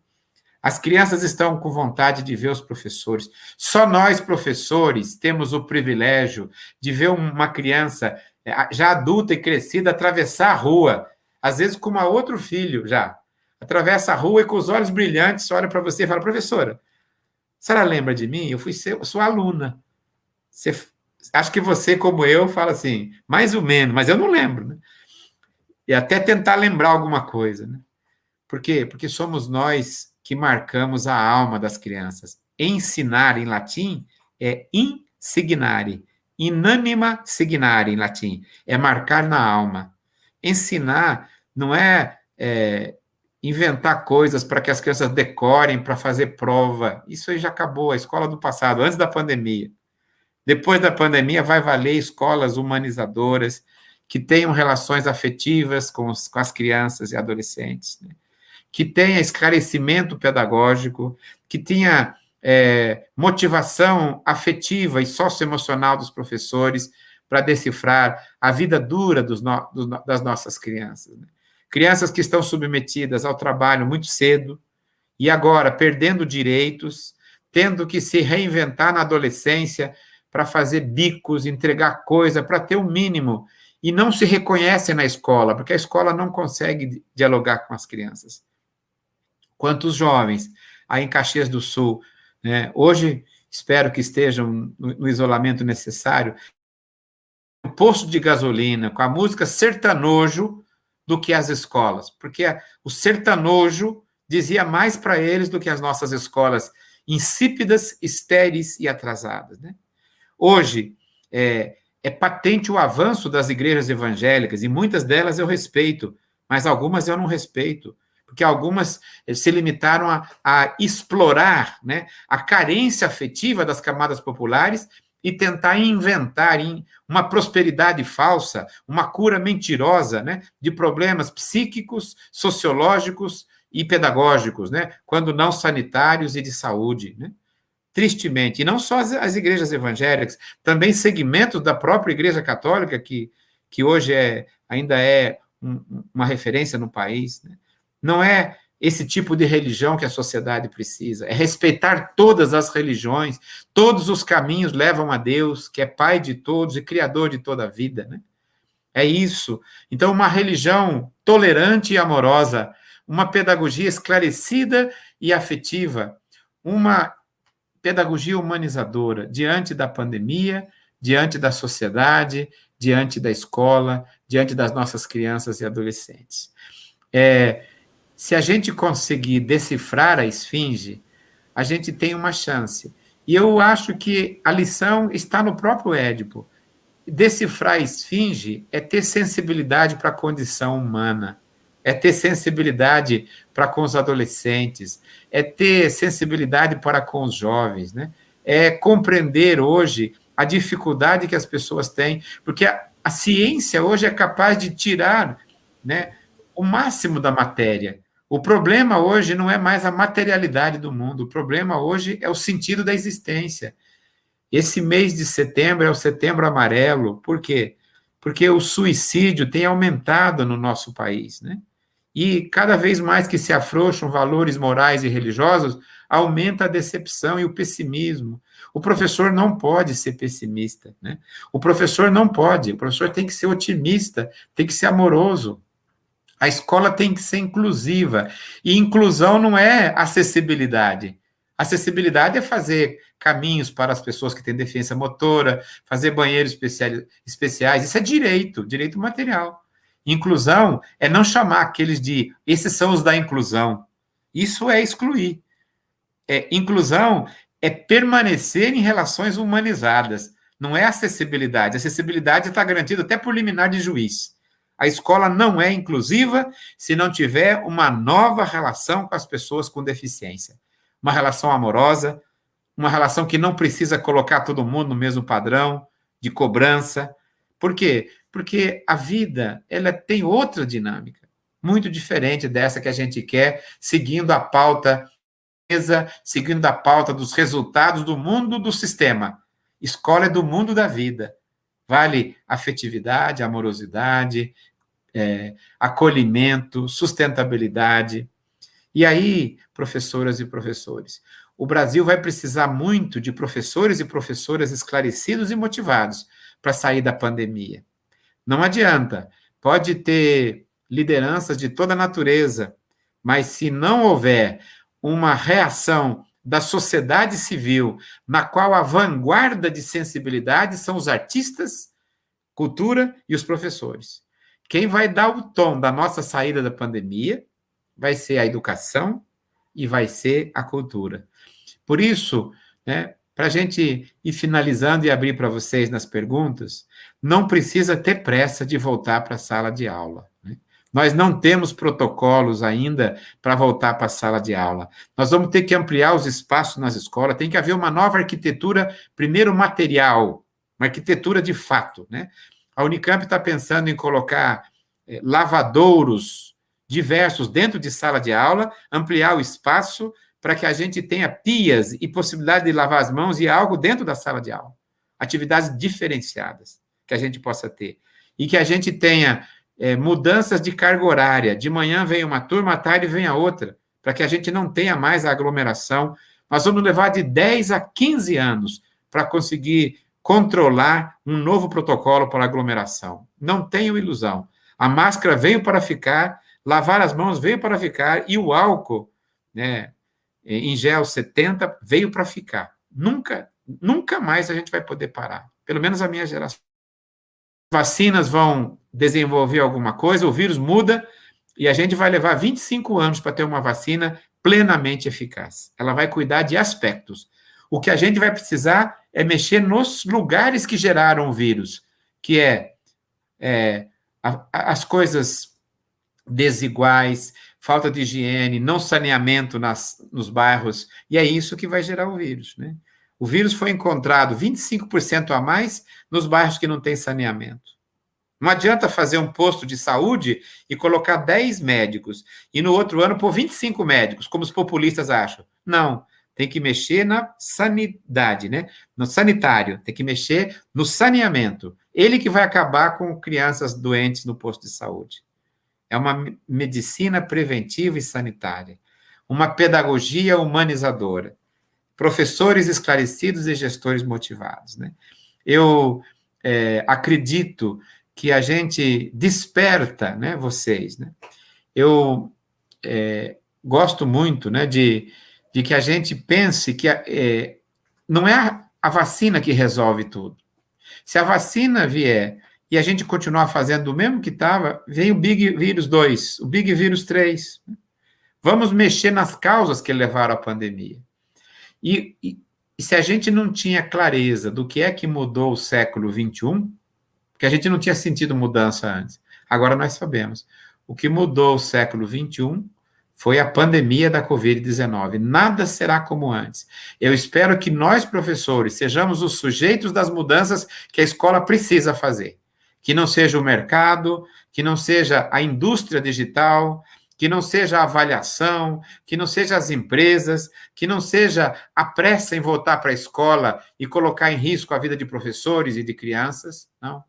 As crianças estão com vontade de ver os professores. Só nós, professores, temos o privilégio de ver uma criança já adulta e crescida atravessar a rua, às vezes com outro filho já. Atravessa a rua e com os olhos brilhantes olha para você e fala: professora, a senhora lembra de mim? Eu fui sua aluna. Acho que você, como eu, fala assim, mais ou menos, mas eu não lembro, né? E até tentar lembrar alguma coisa, né? Por quê? Porque somos nós que marcamos a alma das crianças. Ensinar em latim é insignare, inanima signare em latim, é marcar na alma. Ensinar não é inventar coisas para que as crianças decorem, para fazer prova. Isso aí já acabou, a escola do passado, antes da pandemia. Depois da pandemia vai valer escolas humanizadoras que tenham relações afetivas com as crianças e adolescentes, né? Que tenha esclarecimento pedagógico, que tenha motivação afetiva e socioemocional dos professores para decifrar a vida dura das nossas crianças, né? Crianças que estão submetidas ao trabalho muito cedo e agora perdendo direitos, tendo que se reinventar na adolescência para fazer bicos, entregar coisa, para ter o mínimo, e não se reconhecem na escola, porque a escola não consegue dialogar com as crianças. Quantos jovens aí em Caxias do Sul, né, hoje espero que estejam no isolamento necessário, no posto de gasolina, com a música sertanojo do que as escolas, porque o sertanojo dizia mais para eles do que as nossas escolas insípidas, estéreis e atrasadas, né? Hoje, é patente o avanço das igrejas evangélicas, e muitas delas eu respeito, mas algumas eu não respeito, porque algumas se limitaram a explorar, né, a carência afetiva das camadas populares e tentar inventar uma prosperidade falsa, uma cura mentirosa, né, de problemas psíquicos, sociológicos e pedagógicos, né, quando não sanitários e de saúde, né? Tristemente, e não só as igrejas evangélicas, também segmentos da própria Igreja Católica, que hoje ainda é uma referência no país, né? Não é esse tipo de religião que a sociedade precisa, é respeitar todas as religiões, todos os caminhos levam a Deus, que é Pai de todos e Criador de toda a vida, né? É isso. Então, uma religião tolerante e amorosa, uma pedagogia esclarecida e afetiva, uma pedagogia humanizadora diante da pandemia, diante da sociedade, diante da escola, diante das nossas crianças e adolescentes. Se a gente conseguir decifrar a esfinge, a gente tem uma chance. E eu acho que a lição está no próprio Édipo. Decifrar a esfinge é ter sensibilidade para a condição humana, é ter sensibilidade para com os adolescentes, é ter sensibilidade para com os jovens, né? É compreender hoje a dificuldade que as pessoas têm, porque a ciência hoje é capaz de tirar, né, o máximo da matéria. O problema hoje não é mais a materialidade do mundo, o problema hoje é o sentido da existência. Esse mês de setembro é o Setembro Amarelo, por quê? Porque o suicídio tem aumentado no nosso país, né? E cada vez mais que se afrouxam valores morais e religiosos, aumenta a decepção e o pessimismo. O professor não pode ser pessimista, né? O professor não pode, o professor tem que ser otimista, tem que ser amoroso. A escola tem que ser inclusiva. E inclusão não é acessibilidade. Acessibilidade é fazer caminhos para as pessoas que têm deficiência motora, fazer banheiros especiais. Isso é direito material. Inclusão é não chamar aqueles de, esses são os da inclusão. Isso é excluir. Inclusão é permanecer em relações humanizadas. Não é acessibilidade. Acessibilidade está garantida até por liminar de juiz. A escola não é inclusiva se não tiver uma nova relação com as pessoas com deficiência. Uma relação amorosa, uma relação que não precisa colocar todo mundo no mesmo padrão de cobrança. Por quê? Porque a vida, ela tem outra dinâmica, muito diferente dessa que a gente quer, seguindo a pauta dos resultados do mundo do sistema. Escola é do mundo da vida. Vale afetividade, amorosidade, acolhimento, sustentabilidade. E aí, professoras e professores, o Brasil vai precisar muito de professores e professoras esclarecidos e motivados para sair da pandemia. Não adianta, pode ter lideranças de toda a natureza, mas se não houver uma reação da sociedade civil, na qual a vanguarda de sensibilidade são os artistas, cultura e os professores. Quem vai dar o tom da nossa saída da pandemia vai ser a educação e vai ser a cultura. Por isso, né, para a gente ir finalizando e abrir para vocês nas perguntas, não precisa ter pressa de voltar para a sala de aula, né? Nós não temos protocolos ainda para voltar para a sala de aula. Nós vamos ter que ampliar os espaços nas escolas, tem que haver uma nova arquitetura, primeiro material, uma arquitetura de fato, né? A Unicamp está pensando em colocar lavadouros diversos dentro de sala de aula, ampliar o espaço para que a gente tenha pias e possibilidade de lavar as mãos e algo dentro da sala de aula. Atividades diferenciadas que a gente possa ter. E que a gente tenha mudanças de carga horária. De manhã vem uma turma, à tarde vem a outra, para que a gente não tenha mais a aglomeração. Nós vamos levar de 10 a 15 anos para conseguir controlar um novo protocolo para aglomeração. Não tenho ilusão. A máscara veio para ficar, lavar as mãos veio para ficar, e o álcool, né, em gel 70 veio para ficar. Nunca mais a gente vai poder parar. Pelo menos a minha geração. Vacinas vão desenvolver alguma coisa, o vírus muda, e a gente vai levar 25 anos para ter uma vacina plenamente eficaz. Ela vai cuidar de aspectos. O que a gente vai precisar é mexer nos lugares que geraram o vírus, que as coisas desiguais, falta de higiene, não saneamento nos bairros, e é isso que vai gerar o vírus, né? O vírus foi encontrado 25% a mais nos bairros que não tem saneamento. Não adianta fazer um posto de saúde e colocar 10 médicos, e no outro ano pôr 25 médicos, como os populistas acham. Não, tem que mexer na sanidade, né? No sanitário, tem que mexer no saneamento. Ele que vai acabar com crianças doentes no posto de saúde. É uma medicina preventiva e sanitária, uma pedagogia humanizadora, professores esclarecidos e gestores motivados, né? Eu acredito que a gente desperta, né, vocês, né? Eu gosto muito, né, de que a gente pense que não é a vacina que resolve tudo. Se a vacina vier e a gente continuar fazendo do mesmo que estava, vem o Big Vírus 2, o Big Vírus 3. Vamos mexer nas causas que levaram à pandemia. E se a gente não tinha clareza do que é que mudou o século XXI, porque a gente não tinha sentido mudança antes, agora nós sabemos. O que mudou o século XXI foi a pandemia da Covid-19. Nada será como antes. Eu espero que nós, professores, sejamos os sujeitos das mudanças que a escola precisa fazer. Que não seja o mercado, que não seja a indústria digital, que não seja a avaliação, que não seja as empresas, que não seja a pressa em voltar para a escola e colocar em risco a vida de professores e de crianças. Não.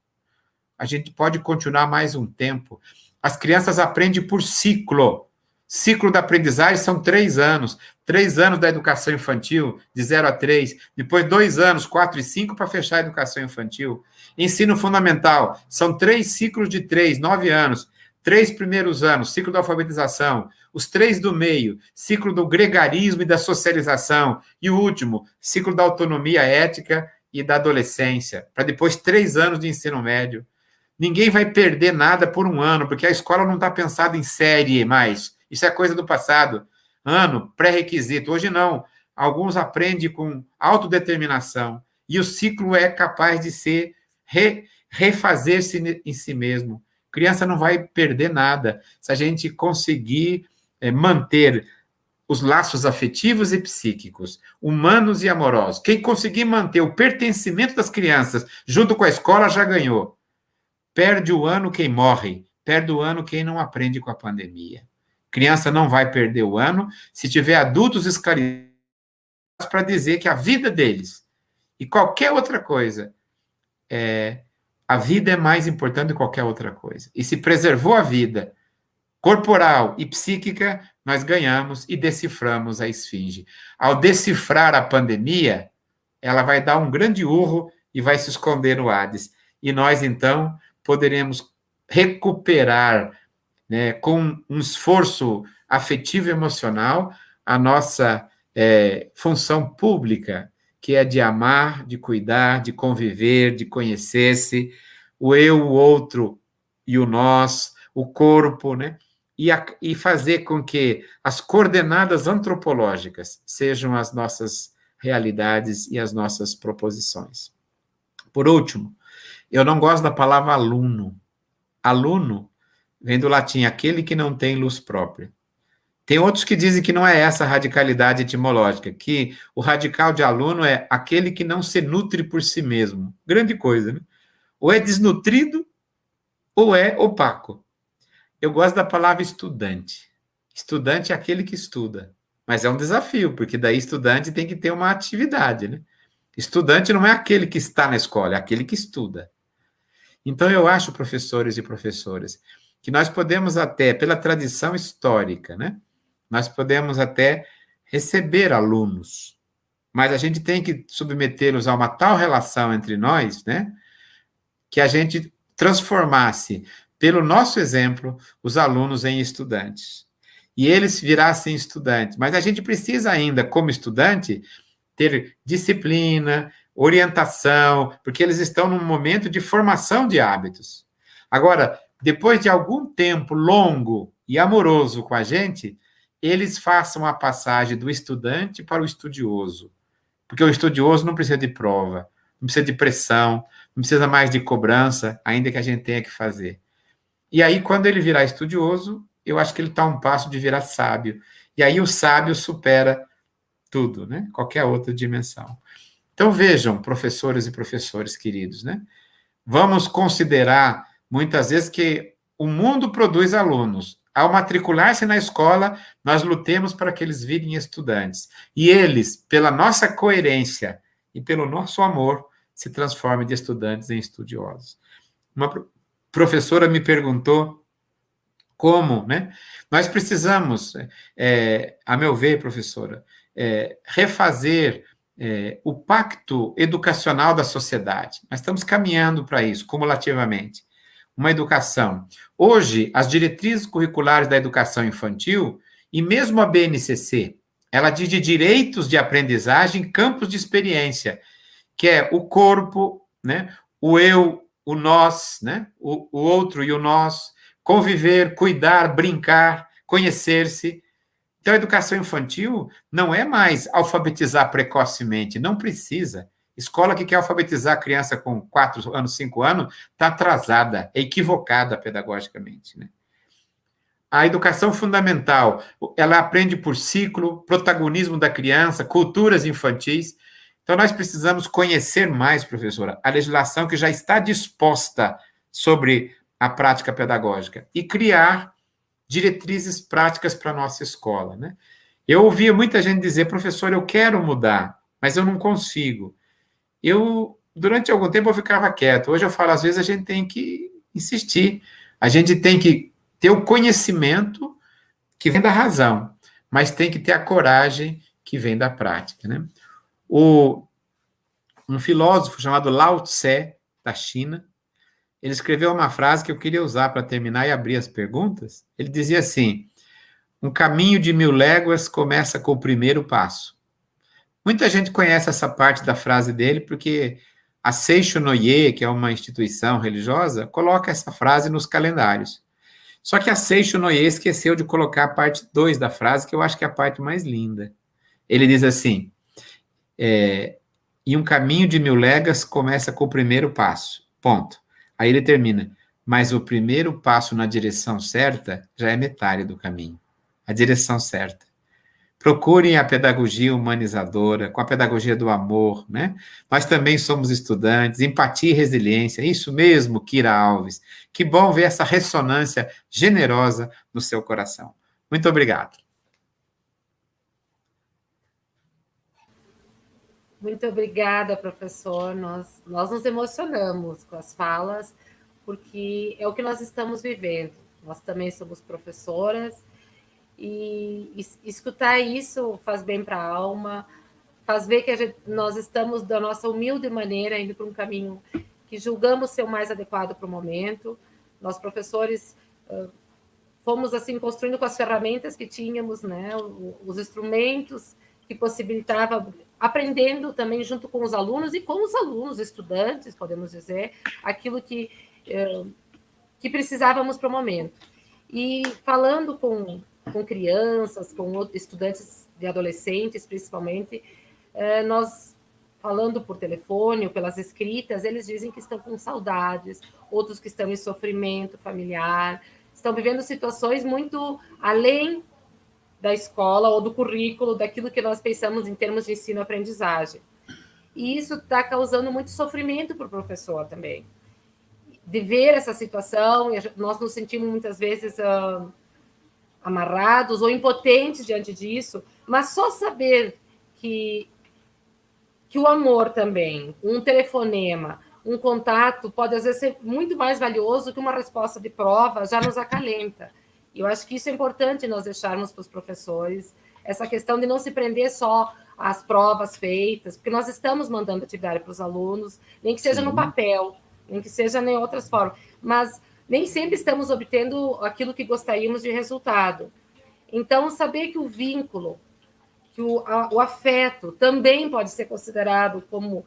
A gente pode continuar mais um tempo. As crianças aprendem por ciclo. Ciclo da aprendizagem são 3 anos. 3 anos da educação infantil, de 0 a 3. Depois 2 anos, 4 e 5, para fechar a educação infantil. Ensino fundamental, são 3 ciclos de 3, 9 anos. 3 primeiros anos, ciclo da alfabetização. Os 3 do meio, ciclo do gregarismo e da socialização. E o último, ciclo da autonomia ética e da adolescência. Para depois 3 anos de ensino médio. Ninguém vai perder nada por um ano, porque a escola não está pensada em série mais. Isso é coisa do passado. Ano, pré-requisito. Hoje não. Alguns aprendem com autodeterminação. E o ciclo é capaz de ser refazer-se em si mesmo. Criança não vai perder nada se a gente conseguir manter os laços afetivos e psíquicos, humanos e amorosos. Quem conseguir manter o pertencimento das crianças junto com a escola já ganhou. Perde o ano quem morre, perde o ano quem não aprende com a pandemia. Criança não vai perder o ano se tiver adultos esclarecidos para dizer que a vida deles e qualquer outra coisa, a vida é mais importante do que qualquer outra coisa. E se preservou a vida corporal e psíquica, nós ganhamos e deciframos a esfinge. Ao decifrar a pandemia, ela vai dar um grande urro e vai se esconder no Hades. E nós, então, poderemos recuperar, né, com um esforço afetivo e emocional, a nossa função pública, que é de amar, de cuidar, de conviver, de conhecer-se, o eu, o outro e o nós, o corpo, né? E fazer com que as coordenadas antropológicas sejam as nossas realidades e as nossas proposições. Por último, eu não gosto da palavra aluno. Aluno vem do latim, aquele que não tem luz própria. Tem outros que dizem que não é essa a radicalidade etimológica, que o radical de aluno é aquele que não se nutre por si mesmo. Grande coisa, né? Ou é desnutrido, ou é opaco. Eu gosto da palavra estudante. Estudante é aquele que estuda. Mas é um desafio, porque daí estudante tem que ter uma atividade, né? Estudante não é aquele que está na escola, é aquele que estuda. Então, eu acho, professores e professoras, que nós podemos até, pela tradição histórica, né? Nós podemos até receber alunos, mas a gente tem que submetê-los a uma tal relação entre nós, né? Que a gente transformasse, pelo nosso exemplo, os alunos em estudantes. E eles virassem estudantes. Mas a gente precisa ainda, como estudante, ter disciplina, orientação, porque eles estão num momento de formação de hábitos. Agora, depois de algum tempo longo e amoroso com a gente, eles façam a passagem do estudante para o estudioso. Porque o estudioso não precisa de prova, não precisa de pressão, não precisa mais de cobrança, ainda que a gente tenha que fazer. E aí, quando ele virar estudioso, eu acho que ele está um passo de virar sábio. E aí o sábio supera tudo, né? Qualquer outra dimensão. Então, vejam, professores e professores queridos, né? Vamos considerar, muitas vezes, que o mundo produz alunos. Ao matricular-se na escola, nós lutemos para que eles virem estudantes. E eles, pela nossa coerência e pelo nosso amor, se transformem de estudantes em estudiosos. Uma professora me perguntou como, né? Nós precisamos, a meu ver, professora, refazer o pacto educacional da sociedade. Nós estamos caminhando para isso, cumulativamente. Uma educação. Hoje, as diretrizes curriculares da educação infantil, e mesmo a BNCC, ela diz de direitos de aprendizagem, campos de experiência, que é o corpo, né? O eu, o nós, né? O outro e o nós, conviver, cuidar, brincar, conhecer-se. Então, a educação infantil não é mais alfabetizar precocemente, não precisa. Escola que quer alfabetizar a criança com 4 anos, 5 anos, está atrasada, é equivocada pedagogicamente, né? A educação fundamental, ela aprende por ciclo, protagonismo da criança, culturas infantis. Então, nós precisamos conhecer mais, professora, a legislação que já está disposta sobre a prática pedagógica e criar diretrizes práticas para a nossa escola, né? Eu ouvia muita gente dizer, professor, eu quero mudar, mas eu não consigo. Durante algum tempo, eu ficava quieto. Hoje eu falo, às vezes a gente tem que insistir, a gente tem que ter o conhecimento que vem da razão, mas tem que ter a coragem que vem da prática, né? Um filósofo chamado Lao Tse, da China, ele escreveu uma frase que eu queria usar para terminar e abrir as perguntas. Ele dizia assim, um caminho de 1000 léguas começa com o primeiro passo. Muita gente conhece essa parte da frase dele porque a Seisho no Ye, que é uma instituição religiosa, coloca essa frase nos calendários. Só que a Seisho no Ye esqueceu de colocar a parte 2 da frase, que eu acho que é a parte mais linda. Ele diz assim, e um caminho de 1000 léguas começa com o primeiro passo, ponto. Aí ele termina, mas o primeiro passo na direção certa já é metade do caminho, a direção certa. Procurem a pedagogia humanizadora, com a pedagogia do amor, né? Nós também somos estudantes, empatia e resiliência, isso mesmo, Kira Alves. Que bom ver essa ressonância generosa no seu coração. Muito obrigado. Muito obrigada, professor. Nós nos emocionamos com as falas, porque é o que nós estamos vivendo. Nós também somos professoras, e escutar isso faz bem para a alma, faz ver que nós estamos, da nossa humilde maneira, indo para um caminho que julgamos ser o mais adequado para o momento. Nós, professores, fomos assim construindo com as ferramentas que tínhamos, né, os instrumentos que possibilitavam, aprendendo também junto com os alunos e com os alunos, estudantes, podemos dizer, aquilo que precisávamos para o momento. E falando com crianças, com estudantes de adolescentes, principalmente, nós, falando por telefone ou pelas escritas, eles dizem que estão com saudades, outros que estão em sofrimento familiar, estão vivendo situações muito além da escola ou do currículo, daquilo que nós pensamos em termos de ensino-aprendizagem. E isso está causando muito sofrimento para o professor também. De ver essa situação, nós nos sentimos muitas vezes amarrados ou impotentes diante disso, mas só saber que o amor também, um telefonema, um contato, pode às vezes ser muito mais valioso que uma resposta de prova, já nos acalenta. E eu acho que isso é importante nós deixarmos para os professores, essa questão de não se prender só às provas feitas, porque nós estamos mandando atividade para os alunos, nem que seja no papel, nem que seja em outras formas, mas nem sempre estamos obtendo aquilo que gostaríamos de resultado. Então, saber que o vínculo, que o afeto também pode ser considerado como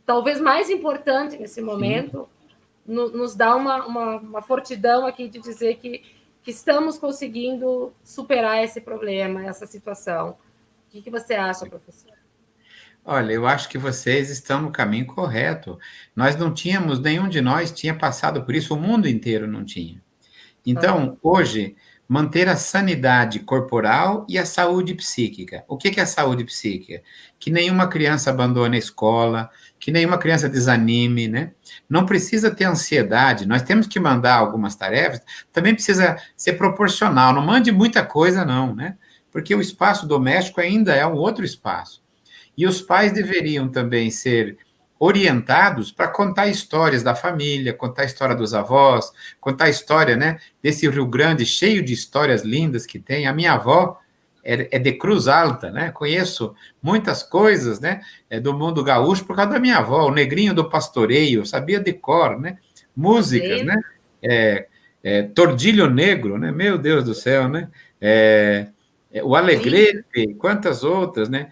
talvez mais importante nesse momento, nos dá uma fortidão aqui de dizer que estamos conseguindo superar esse problema, essa situação. O que você acha, professor? Olha, eu acho que vocês estão no caminho correto. Nós não tínhamos, nenhum de nós tinha passado por isso, o mundo inteiro não tinha. Então, hoje, manter a sanidade corporal e a saúde psíquica. O que é a saúde psíquica? Que nenhuma criança abandone a escola, que nenhuma criança desanime, né? Não precisa ter ansiedade, nós temos que mandar algumas tarefas, também precisa ser proporcional, não mande muita coisa não, né? Porque o espaço doméstico ainda é um outro espaço. E os pais deveriam também ser orientados para contar histórias da família, contar a história dos avós, contar a história, né, desse Rio Grande cheio de histórias lindas que tem. A minha avó é de Cruz Alta, né? Conheço muitas coisas, né, do mundo gaúcho por causa da minha avó, o Negrinho do Pastoreio, eu sabia de cor, né? Músicas, né? Tordilho Negro, né? Meu Deus do céu, né? O Alegrete, quantas outras, né?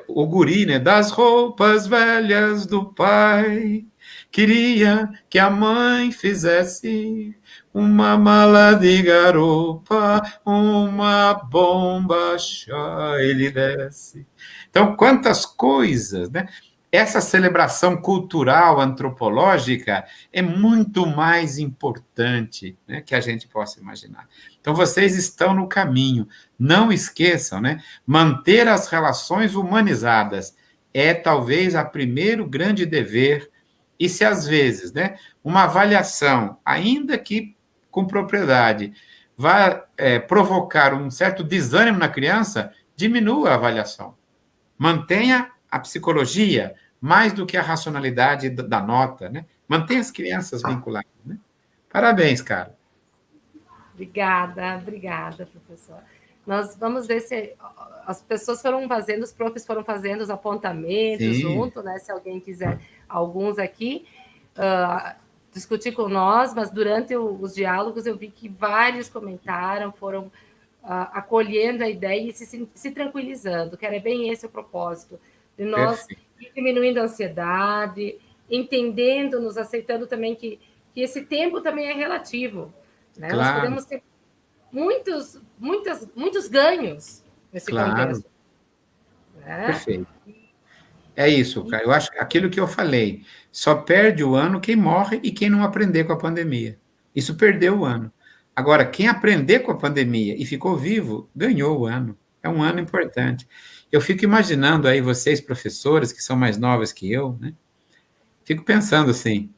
O guri, né? Das roupas velhas do pai, queria que a mãe fizesse uma mala de garupa, uma bomba chá, ele desce. Então, quantas coisas, né? Essa celebração cultural, antropológica, é muito mais importante, né, que a gente possa imaginar. Então, vocês estão no caminho. Não esqueçam, né? Manter as relações humanizadas é talvez o primeiro grande dever. E se às vezes, né, uma avaliação, ainda que com propriedade, vai provocar um certo desânimo na criança, diminua a avaliação. Mantenha a psicologia mais do que a racionalidade da nota, né? Mantenha as crianças vinculadas, né? Parabéns, cara. Obrigada, professor. Nós vamos ver se as pessoas foram fazendo, os profs foram fazendo os apontamentos junto, né? Se alguém quiser, alguns aqui, discutir com nós, mas durante os diálogos eu vi que vários comentaram, foram acolhendo a ideia e se tranquilizando, que era bem esse o propósito, de nós ir diminuindo a ansiedade, entendendo, nos aceitando também que esse tempo também é relativo, né? Claro. Nós podemos ter muitos ganhos nesse contexto. Né? Perfeito. É isso, cara. Eu acho que aquilo que eu falei, só perde o ano quem morre e quem não aprender com a pandemia. Isso perdeu o ano. Agora, quem aprender com a pandemia e ficou vivo, ganhou o ano. É um ano importante. Eu fico imaginando aí vocês, professores, que são mais novas que eu, né? Fico pensando assim,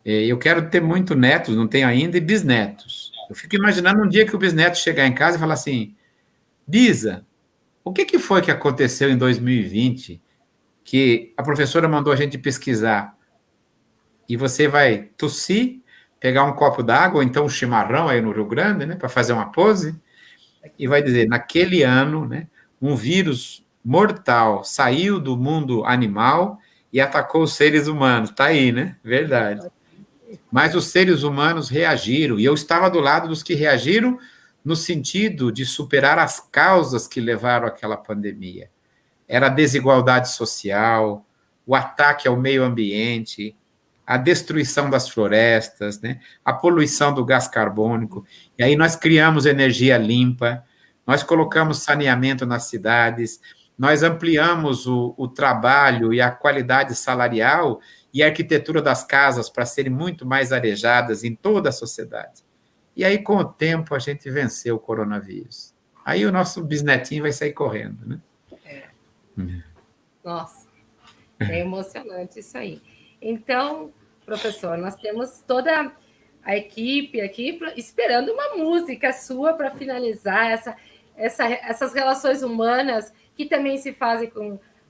eu quero ter muito netos, não tenho ainda, e bisnetos. Eu fico imaginando um dia que o bisneto chegar em casa e falar assim, Bisa, o que foi que aconteceu em 2020 que a professora mandou a gente pesquisar? E você vai tossir, pegar um copo d'água, ou então um chimarrão aí no Rio Grande, né, para fazer uma pose, e vai dizer, naquele ano, né, um vírus mortal saiu do mundo animal e atacou os seres humanos. Está aí, né? Verdade. Mas os seres humanos reagiram, e eu estava do lado dos que reagiram no sentido de superar as causas que levaram àquela pandemia. Era a desigualdade social, o ataque ao meio ambiente, a destruição das florestas, né? A poluição do gás carbônico. E aí nós criamos energia limpa, nós colocamos saneamento nas cidades, nós ampliamos o trabalho e a qualidade salarial e a arquitetura das casas para serem muito mais arejadas em toda a sociedade. E aí, com o tempo, a gente venceu o coronavírus. Aí o nosso bisnetinho vai sair correndo, né? Nossa, é emocionante isso aí. Então, professor, nós temos toda a equipe aqui esperando uma música sua para finalizar essas relações humanas que também se fazem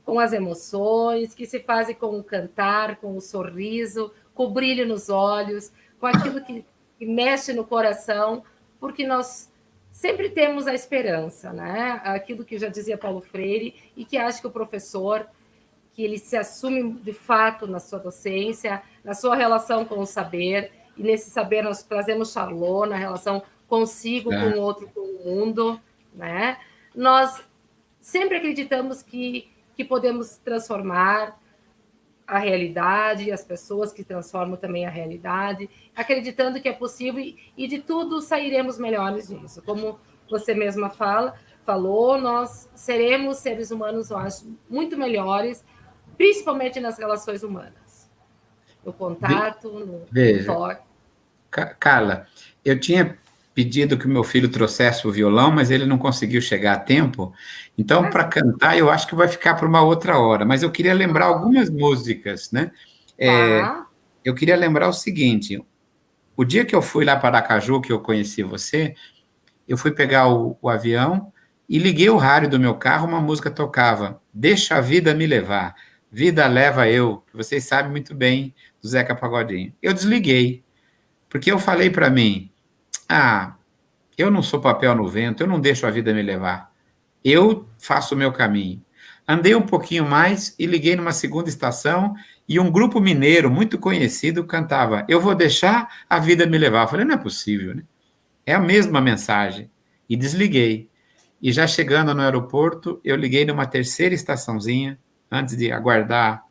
com as emoções, que se fazem com o cantar, com o sorriso, com o brilho nos olhos, com aquilo que mexe no coração, porque nós sempre temos a esperança, né? Aquilo que já dizia Paulo Freire, e que acho que o professor, que ele se assume de fato na sua docência, na sua relação com o saber, e nesse saber nós trazemos Charlot, na relação consigo, com o outro, com o mundo, né? Nós sempre acreditamos que podemos transformar a realidade, e as pessoas que transformam também a realidade, acreditando que é possível, e de tudo sairemos melhores nisso. Como você mesma fala, falou, nós seremos seres humanos, eu acho, muito melhores, principalmente nas relações humanas. No contato, no toque. Carla, eu tinha pedido que o meu filho trouxesse o violão, mas ele não conseguiu chegar a tempo. Então, para cantar, eu acho que vai ficar para uma outra hora. Mas eu queria lembrar algumas músicas, né? Eu queria lembrar o seguinte: o dia que eu fui lá para Aracaju, que eu conheci você, eu fui pegar o avião e liguei o rádio do meu carro, uma música tocava, Deixa a Vida Me Levar, Vida Leva Eu, que vocês sabem muito bem, do Zeca Pagodinho. Eu desliguei, porque eu falei para mim, eu não sou papel no vento, eu não deixo a vida me levar, eu faço o meu caminho. Andei um pouquinho mais e liguei numa segunda estação e um grupo mineiro muito conhecido cantava, eu vou deixar a vida me levar. Eu falei, não é possível, né? É a mesma mensagem. E desliguei. E já chegando no aeroporto, eu liguei numa terceira estaçãozinha, antes de aguardar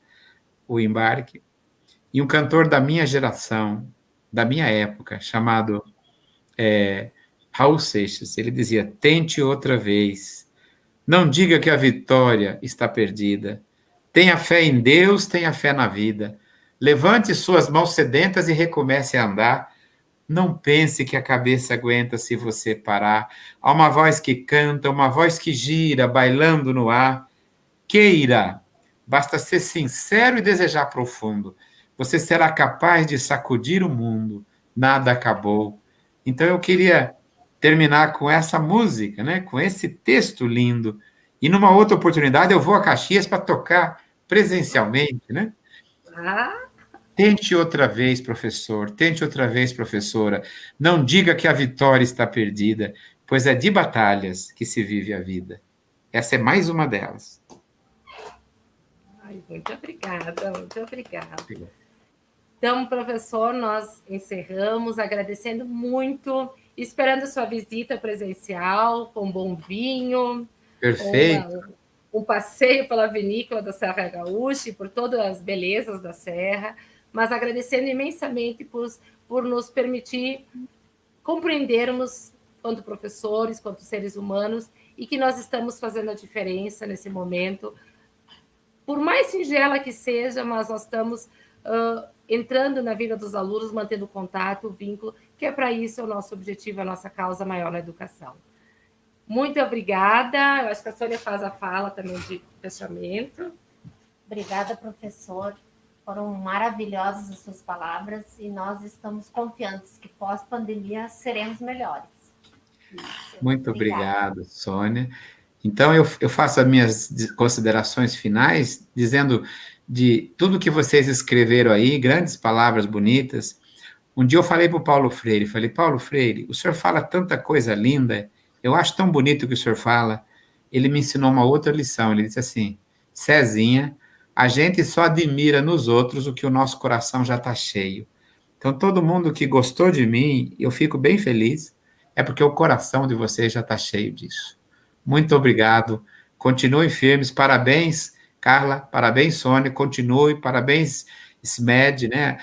o embarque, e um cantor da minha geração, da minha época, chamado Raul Seixas, ele dizia, tente outra vez. Não diga que a vitória está perdida. Tenha fé em Deus, tenha fé na vida. Levante suas mãos sedentas e recomece a andar. Não pense que a cabeça aguenta se você parar. Há uma voz que canta, uma voz que gira, bailando no ar. Queira, basta ser sincero e desejar profundo. Você será capaz de sacudir o mundo. Nada acabou. Então eu queria terminar com essa música, né? Com esse texto lindo. E numa outra oportunidade eu vou a Caxias para tocar presencialmente, né? Tente outra vez, professor. Tente outra vez, professora. Não diga que a vitória está perdida, pois é de batalhas que se vive a vida. Essa é mais uma delas. Muito obrigada, muito obrigada. Então, professor, nós encerramos agradecendo muito, esperando sua visita presencial, com bom vinho. Perfeito. Um passeio pela vinícola da Serra Gaúcha e por todas as belezas da Serra, mas agradecendo imensamente por nos permitir compreendermos, quanto professores, quanto seres humanos, e que nós estamos fazendo a diferença nesse momento, por mais singela que seja, mas nós estamos entrando na vida dos alunos, mantendo contato, o vínculo, que é para isso o nosso objetivo, a nossa causa maior na educação. Muito obrigada. Eu acho que a Sônia faz a fala também de fechamento. Obrigada, professor. Foram maravilhosas as suas palavras e nós estamos confiantes que pós-pandemia seremos melhores. Muito obrigado, Sônia. Então, eu faço as minhas considerações finais, dizendo de tudo que vocês escreveram aí, grandes palavras bonitas. Um dia eu falei para o Paulo Freire, Paulo Freire, o senhor fala tanta coisa linda, eu acho tão bonito o que o senhor fala. Ele me ensinou uma outra lição, ele disse assim, Cezinha, a gente só admira nos outros o que o nosso coração já está cheio. Então, todo mundo que gostou de mim, eu fico bem feliz, é porque o coração de vocês já está cheio disso. Muito obrigado, continuem firmes, parabéns, Carla, parabéns, Sônia, continue, parabéns, SMED, né,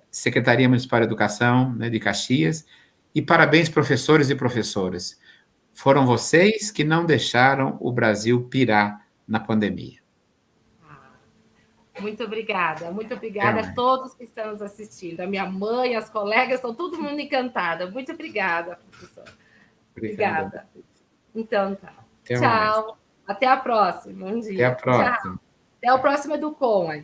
Secretaria Municipal de Educação, né, de Caxias, e parabéns, professores e professoras. Foram vocês que não deixaram o Brasil pirar na pandemia. Muito obrigada a todos que estão nos assistindo, a minha mãe, as colegas, estão todo mundo encantada. Muito obrigada, professora. Obrigada. Então, tá. Tchau. Até a próxima. Bom dia. Até a próxima. Tchau. Até o próximo EduCom aí.